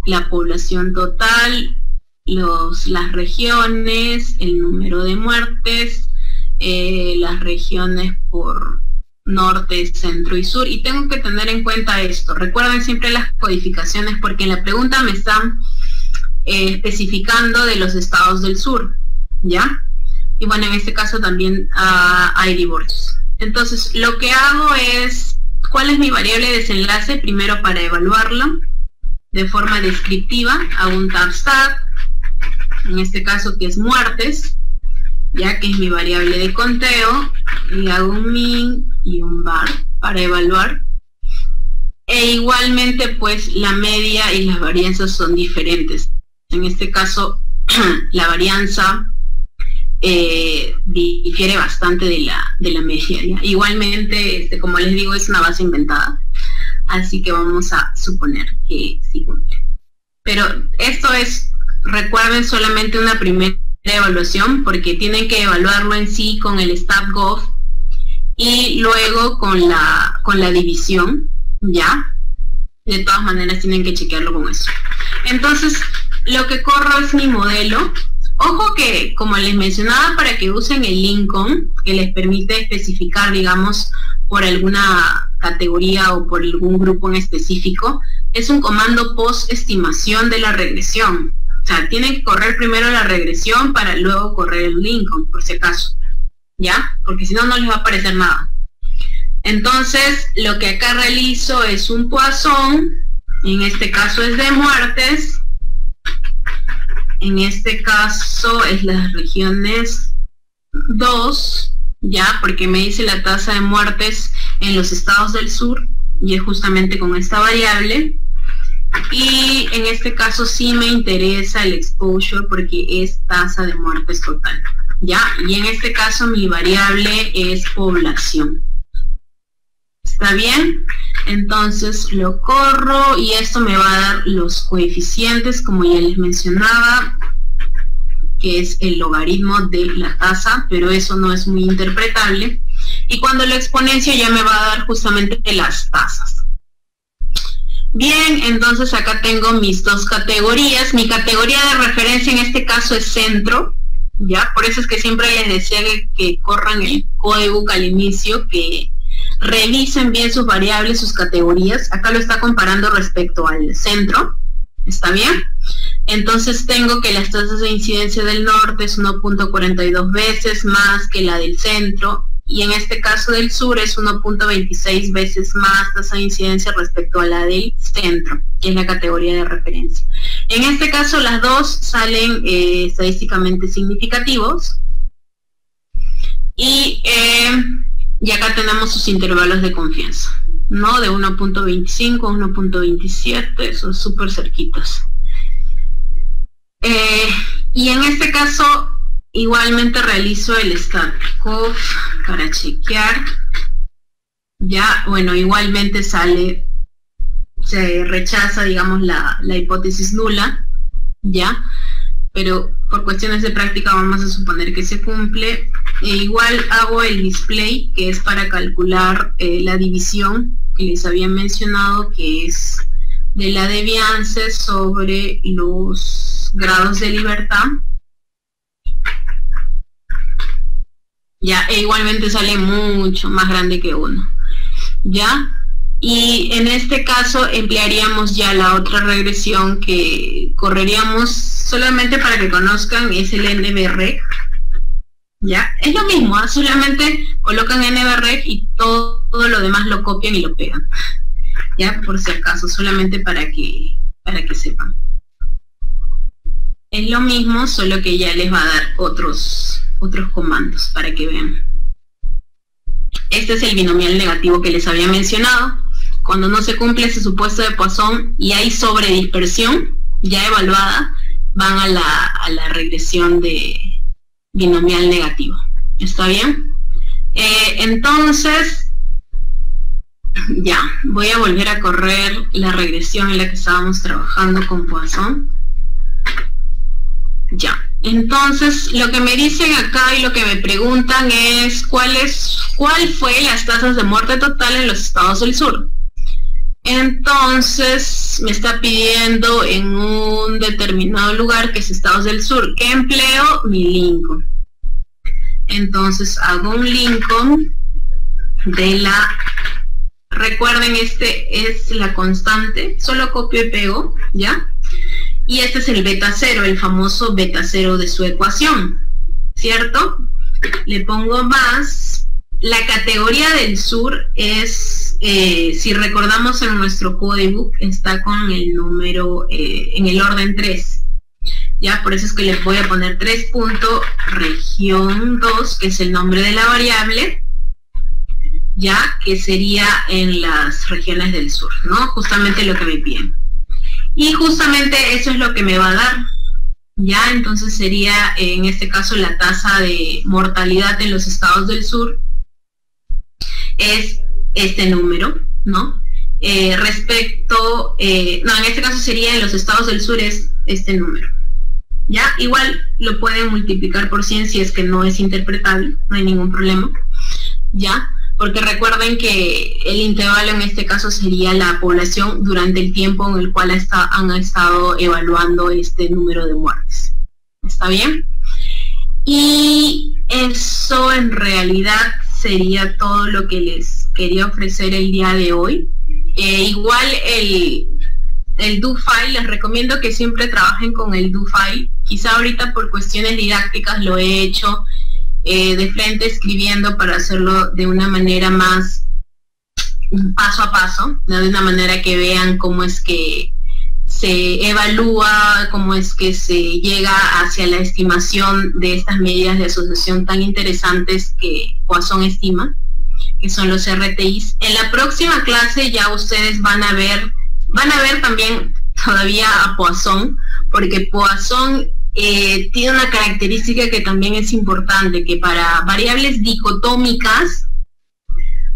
la población total, las regiones, el número de muertes, las regiones por norte, centro y sur, y tengo que tener en cuenta esto. Recuerden siempre las codificaciones, porque en la pregunta me están especificando de los estados del sur, ¿ya? Y bueno, en este caso también hay divorcios. Entonces, lo que hago es, ¿cuál es mi variable de desenlace? Primero, para evaluarlo de forma descriptiva, hago un tab stat, en este caso que es muertes, ya que es mi variable de conteo, y hago un min y un bar para evaluar. E igualmente, pues, la media y las varianzas son diferentes. En este caso, la varianza difiere bastante de la media, ¿ya? Igualmente, como les digo, es una base inventada, así que vamos a suponer que sí cumple. Pero esto es, recuerden, solamente una primera evaluación, porque tienen que evaluarlo en sí con el StatGov y luego con la división, ¿ya? De todas maneras tienen que chequearlo con eso. Entonces, lo que corro es mi modelo. Ojo que, como les mencionaba, para que usen el Lincoln, que les permite especificar, digamos, por alguna categoría o por algún grupo en específico, es un comando post-estimación de la regresión. O sea, tienen que correr primero la regresión para luego correr el Lincoln, por si acaso, ¿ya? Porque si no, no les va a aparecer nada. Entonces, lo que acá realizo es un Poisson, en este caso es de muertes, en este caso es las regiones 2, ya, porque me dice la tasa de muertes en los estados del sur, y es justamente con esta variable. Y en este caso sí me interesa el exposure porque es tasa de muertes total, ¿ya? Y en este caso mi variable es población. ¿Está bien? Entonces lo corro y esto me va a dar los coeficientes, como ya les mencionaba, que es el logaritmo de la tasa, pero eso no es muy interpretable. Y cuando lo exponencio ya me va a dar justamente las tasas. Bien, entonces acá tengo mis dos categorías. Mi categoría de referencia en este caso es centro, ¿ya? Por eso es que siempre les decía que corran el codebook al inicio, que revisen bien sus variables, sus categorías. Acá lo está comparando respecto al centro, ¿está bien? Entonces tengo que las tasas de incidencia del norte es 1.42 veces más que la del centro, y en este caso del sur es 1.26 veces más tasa de incidencia respecto a la del centro, que es la categoría de referencia. En este caso las dos salen estadísticamente significativos, y acá tenemos sus intervalos de confianza, ¿no? De 1.25 a 1.27, son súper cerquitos. Y en este caso igualmente realizo el StatGov para chequear. Ya, bueno, igualmente se rechaza, digamos, la hipótesis nula, ya, pero por cuestiones de práctica vamos a suponer que se cumple. E igual hago el display, que es para calcular la división que les había mencionado, que es de la deviance sobre los grados de libertad. Ya, e igualmente sale mucho más grande que 1, ¿ya? Y en este caso emplearíamos ya la otra regresión que correríamos solamente para que conozcan, es el NBREC, ¿Ya? Es lo mismo, ¿eh? Solamente colocan NBREF y todo lo demás lo copian y lo pegan. ¿Ya? Por si acaso, solamente para que sepan. Es lo mismo, solo que ya les va a dar otros comandos para que vean. Este es el binomial negativo que les había mencionado. Cuando no se cumple ese supuesto de Poisson y hay sobredispersión ya evaluada, van a la regresión de binomial negativo. ¿Está bien? Entonces, ya, voy a volver a correr la regresión en la que estábamos trabajando con Poisson. Ya, entonces lo que me dicen acá y lo que me preguntan es cuál fue las tasas de muerte total en los estados del sur. Entonces me está pidiendo en un determinado lugar que es estados del sur. ¿Qué empleo? Mi Lincoln. Entonces hago un Lincoln de la... Recuerden, este es la constante, solo copio y pego, ¿ya? Y este es el beta cero, el famoso beta cero de su ecuación, ¿cierto? Le pongo más. La categoría del sur es, si recordamos en nuestro codebook, está con el número, en el orden 3. Ya, por eso es que les voy a poner 3.región 2, que es el nombre de la variable, ya, que sería en las regiones del sur, ¿no? Justamente lo que me piden. Y justamente eso es lo que me va a dar, ya, entonces sería, en este caso, la tasa de mortalidad en los estados del sur, es este número, ¿no? En este caso sería en los estados del sur es este número, ¿ya? Igual lo pueden multiplicar por 100 si es que no es interpretable, no hay ningún problema, ¿ya? Porque recuerden que el intervalo en este caso sería la población durante el tiempo en el cual han estado evaluando este número de muertes. ¿Está bien? Y eso en realidad sería todo lo que les quería ofrecer el día de hoy. Igual el do file, les recomiendo que siempre trabajen con el do file. Quizá ahorita por cuestiones didácticas lo he hecho de frente escribiendo para hacerlo de una manera más paso a paso, ¿no? De una manera que vean cómo es que se evalúa, cómo es que se llega hacia la estimación de estas medidas de asociación tan interesantes que Poisson estima, que son los RTIs. En la próxima clase ya ustedes van a ver también todavía a Poisson, porque Poisson tiene una característica que también es importante, que para variables dicotómicas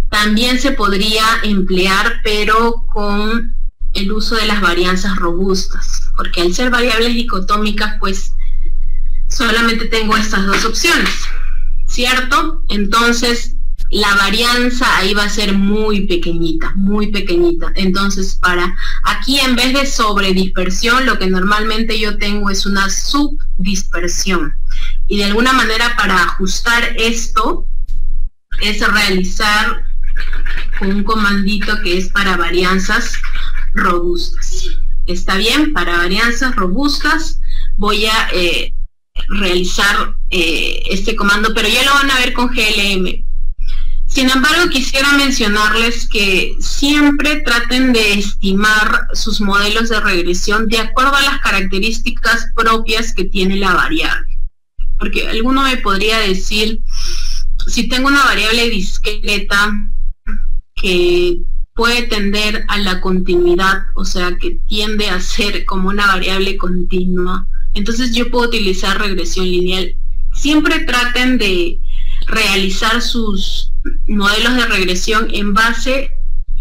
también se podría emplear, pero con el uso de las varianzas robustas, porque al ser variables dicotómicas, pues solamente tengo estas dos opciones, ¿cierto? Entonces la varianza ahí va a ser muy pequeñita, muy pequeñita. Entonces, aquí en vez de sobredispersión, lo que normalmente yo tengo es una subdispersión. Y de alguna manera para ajustar esto es realizar un comandito que es para varianzas robustas. ¿Está bien? Para varianzas robustas voy a realizar este comando, pero ya lo van a ver con GLM. Sin embargo, quisiera mencionarles que siempre traten de estimar sus modelos de regresión de acuerdo a las características propias que tiene la variable. Porque alguno me podría decir, si tengo una variable discreta que puede tender a la continuidad, o sea, que tiende a ser como una variable continua, entonces yo puedo utilizar regresión lineal. Siempre traten de realizar sus modelos de regresión en base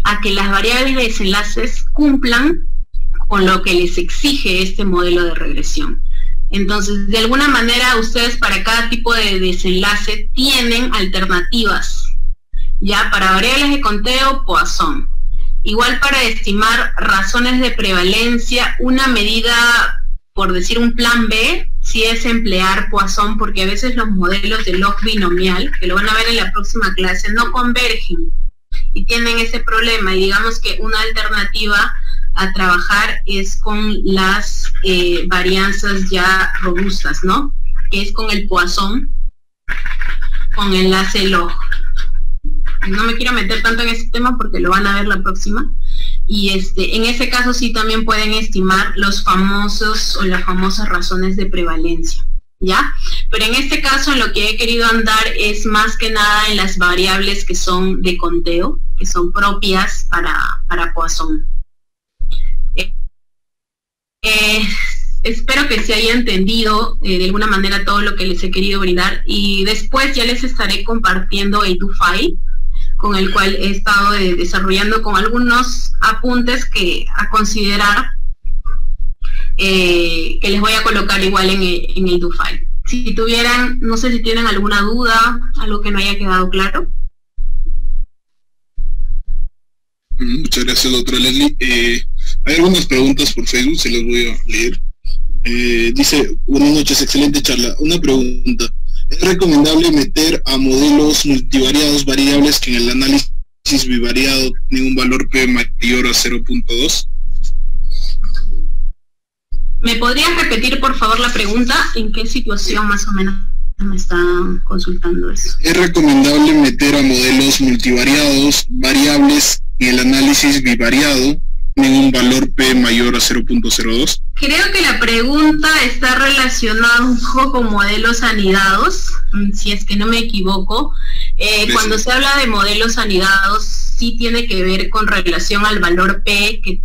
a que las variables de desenlaces cumplan con lo que les exige este modelo de regresión. Entonces, de alguna manera, ustedes para cada tipo de desenlace tienen alternativas. Ya, para variables de conteo, Poisson. Igual para estimar razones de prevalencia, una medida, por decir un plan B, sí es emplear Poisson, porque a veces los modelos de log binomial, que lo van a ver en la próxima clase, no convergen y tienen ese problema. Y digamos que una alternativa a trabajar es con las varianzas ya robustas, ¿no? Que es con el Poisson, con enlace log. No me quiero meter tanto en ese tema porque lo van a ver la próxima. Y en ese caso sí también pueden estimar los famosos o las famosas razones de prevalencia, ¿ya? Pero en este caso en lo que he querido andar es más que nada en las variables que son de conteo, que son propias para Poisson. Espero que se haya entendido de alguna manera todo lo que les he querido brindar, y después ya les estaré compartiendo el DoFile con el cual he estado desarrollando con algunos apuntes que a considerar, que les voy a colocar igual en el DoFile. Si tuvieran, no sé si tienen alguna duda, algo que no haya quedado claro. Muchas gracias, doctora Leslie. Hay algunas preguntas por Facebook, se las voy a leer. Dice, buenas noches, excelente charla. Una pregunta. ¿Es recomendable meter a modelos multivariados variables que en el análisis bivariado tienen un valor P mayor a 0.2? ¿Me podrías repetir, por favor, la pregunta? ¿En qué situación más o menos me están consultando eso? ¿Es recomendable meter a modelos multivariados variables en el análisis bivariado tienen un valor P mayor a 0.02? Creo que la pregunta está relacionada un poco con modelos anidados, si es que no me equivoco. Cuando se habla de modelos anidados, sí tiene que ver con relación al valor P que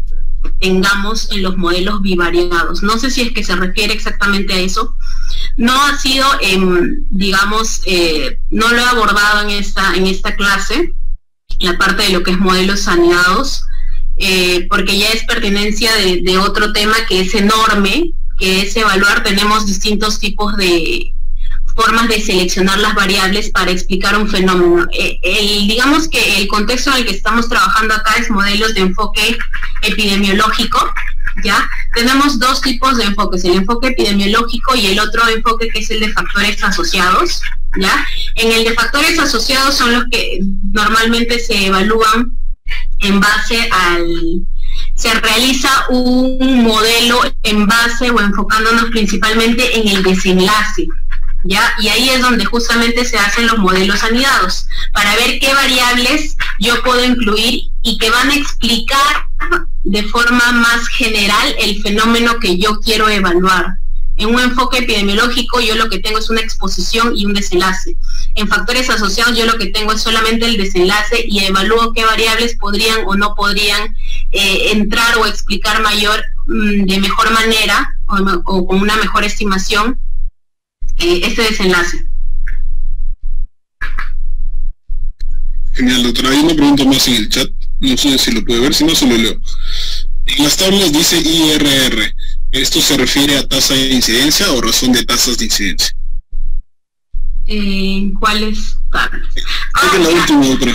tengamos en los modelos bivariados. No sé si es que se refiere exactamente a eso. No ha sido, digamos, no lo he abordado en esta clase, la parte de lo que es modelos anidados, porque ya es pertinencia de otro tema que es enorme, que es evaluar. Tenemos distintos tipos de formas de seleccionar las variables para explicar un fenómeno. Digamos que el contexto en el que estamos trabajando acá es modelos de enfoque epidemiológico, ¿ya? Tenemos dos tipos de enfoques, el enfoque epidemiológico y el otro enfoque que es el de factores asociados, ¿ya? En el de factores asociados son los que normalmente se evalúan en base se realiza un modelo en base o enfocándonos principalmente en el desenlace, ¿ya? Y ahí es donde justamente se hacen los modelos anidados, para ver qué variables yo puedo incluir y que van a explicar de forma más general el fenómeno que yo quiero evaluar. En un enfoque epidemiológico yo lo que tengo es una exposición y un desenlace. En factores asociados yo lo que tengo es solamente el desenlace y evalúo qué variables podrían o no podrían entrar o explicar de mejor manera o con una mejor estimación este desenlace. Genial, doctora. Hay una pregunta más en el chat, no sé si lo puede ver, si no se lo leo. En las tablas dice IRR. ¿Esto se refiere a tasa de incidencia o razón de tasas de incidencia? ¿Cuáles tablas? La última, doctora.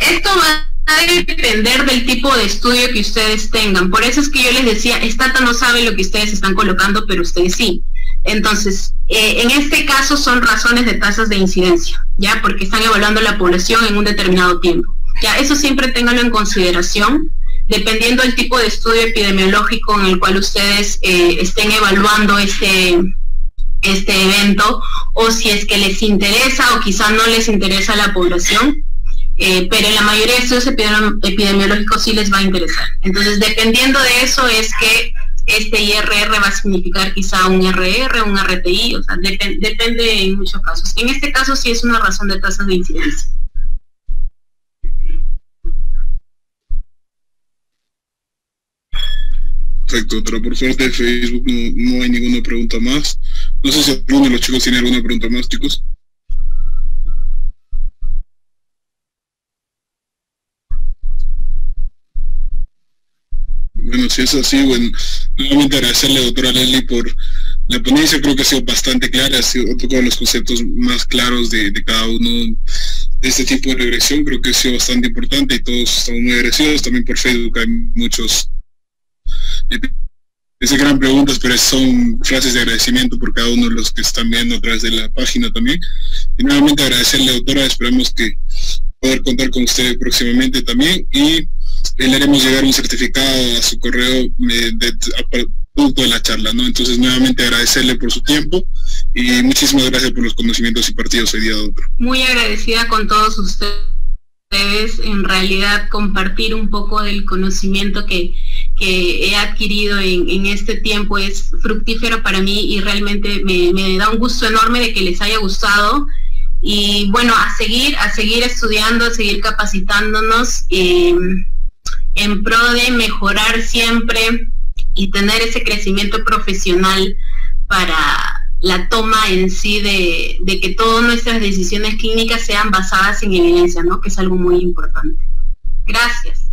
Esto va a depender del tipo de estudio que ustedes tengan. Por eso es que yo les decía, Stata no sabe lo que ustedes están colocando, pero ustedes sí. Entonces, en este caso son razones de tasas de incidencia, ¿ya? Porque están evaluando la población en un determinado tiempo. Ya, eso siempre ténganlo en consideración, dependiendo del tipo de estudio epidemiológico en el cual ustedes estén evaluando este evento, o si es que les interesa o quizá no les interesa la población, pero en la mayoría de estudios epidemiológicos sí les va a interesar. Entonces, dependiendo de eso es que este IRR va a significar quizá un RR, un RTI, o sea, depende en muchos casos. En este caso sí es una razón de tasas de incidencia. Perfecto, doctora. Por suerte de Facebook no hay ninguna pregunta más. No sé si alguno de los chicos tiene alguna pregunta más, chicos. Bueno, si es así, bueno, nuevamente agradecerle, doctora Leslie, por la ponencia. Creo que ha sido bastante clara, ha tocado los conceptos más claros de cada uno de este tipo de regresión. Creo que ha sido bastante importante y todos estamos muy agradecidos. También por Facebook hay muchos que eran preguntas, pero son frases de agradecimiento por cada uno de los que están viendo a través de la página también. Y nuevamente agradecerle, doctora, esperamos que poder contar con usted próximamente también, y le haremos llegar un certificado a su correo producto de la charla, ¿no? Entonces, nuevamente agradecerle por su tiempo y muchísimas gracias por los conocimientos impartidos hoy día, doctor. Muy agradecida con todos ustedes, en realidad compartir un poco del conocimiento que he adquirido en este tiempo es fructífero para mí y realmente me da un gusto enorme de que les haya gustado. Y bueno, a seguir estudiando, a seguir capacitándonos en pro de mejorar siempre y tener ese crecimiento profesional para la toma en sí de que todas nuestras decisiones clínicas sean basadas en evidencia, ¿no? Que es algo muy importante. Gracias.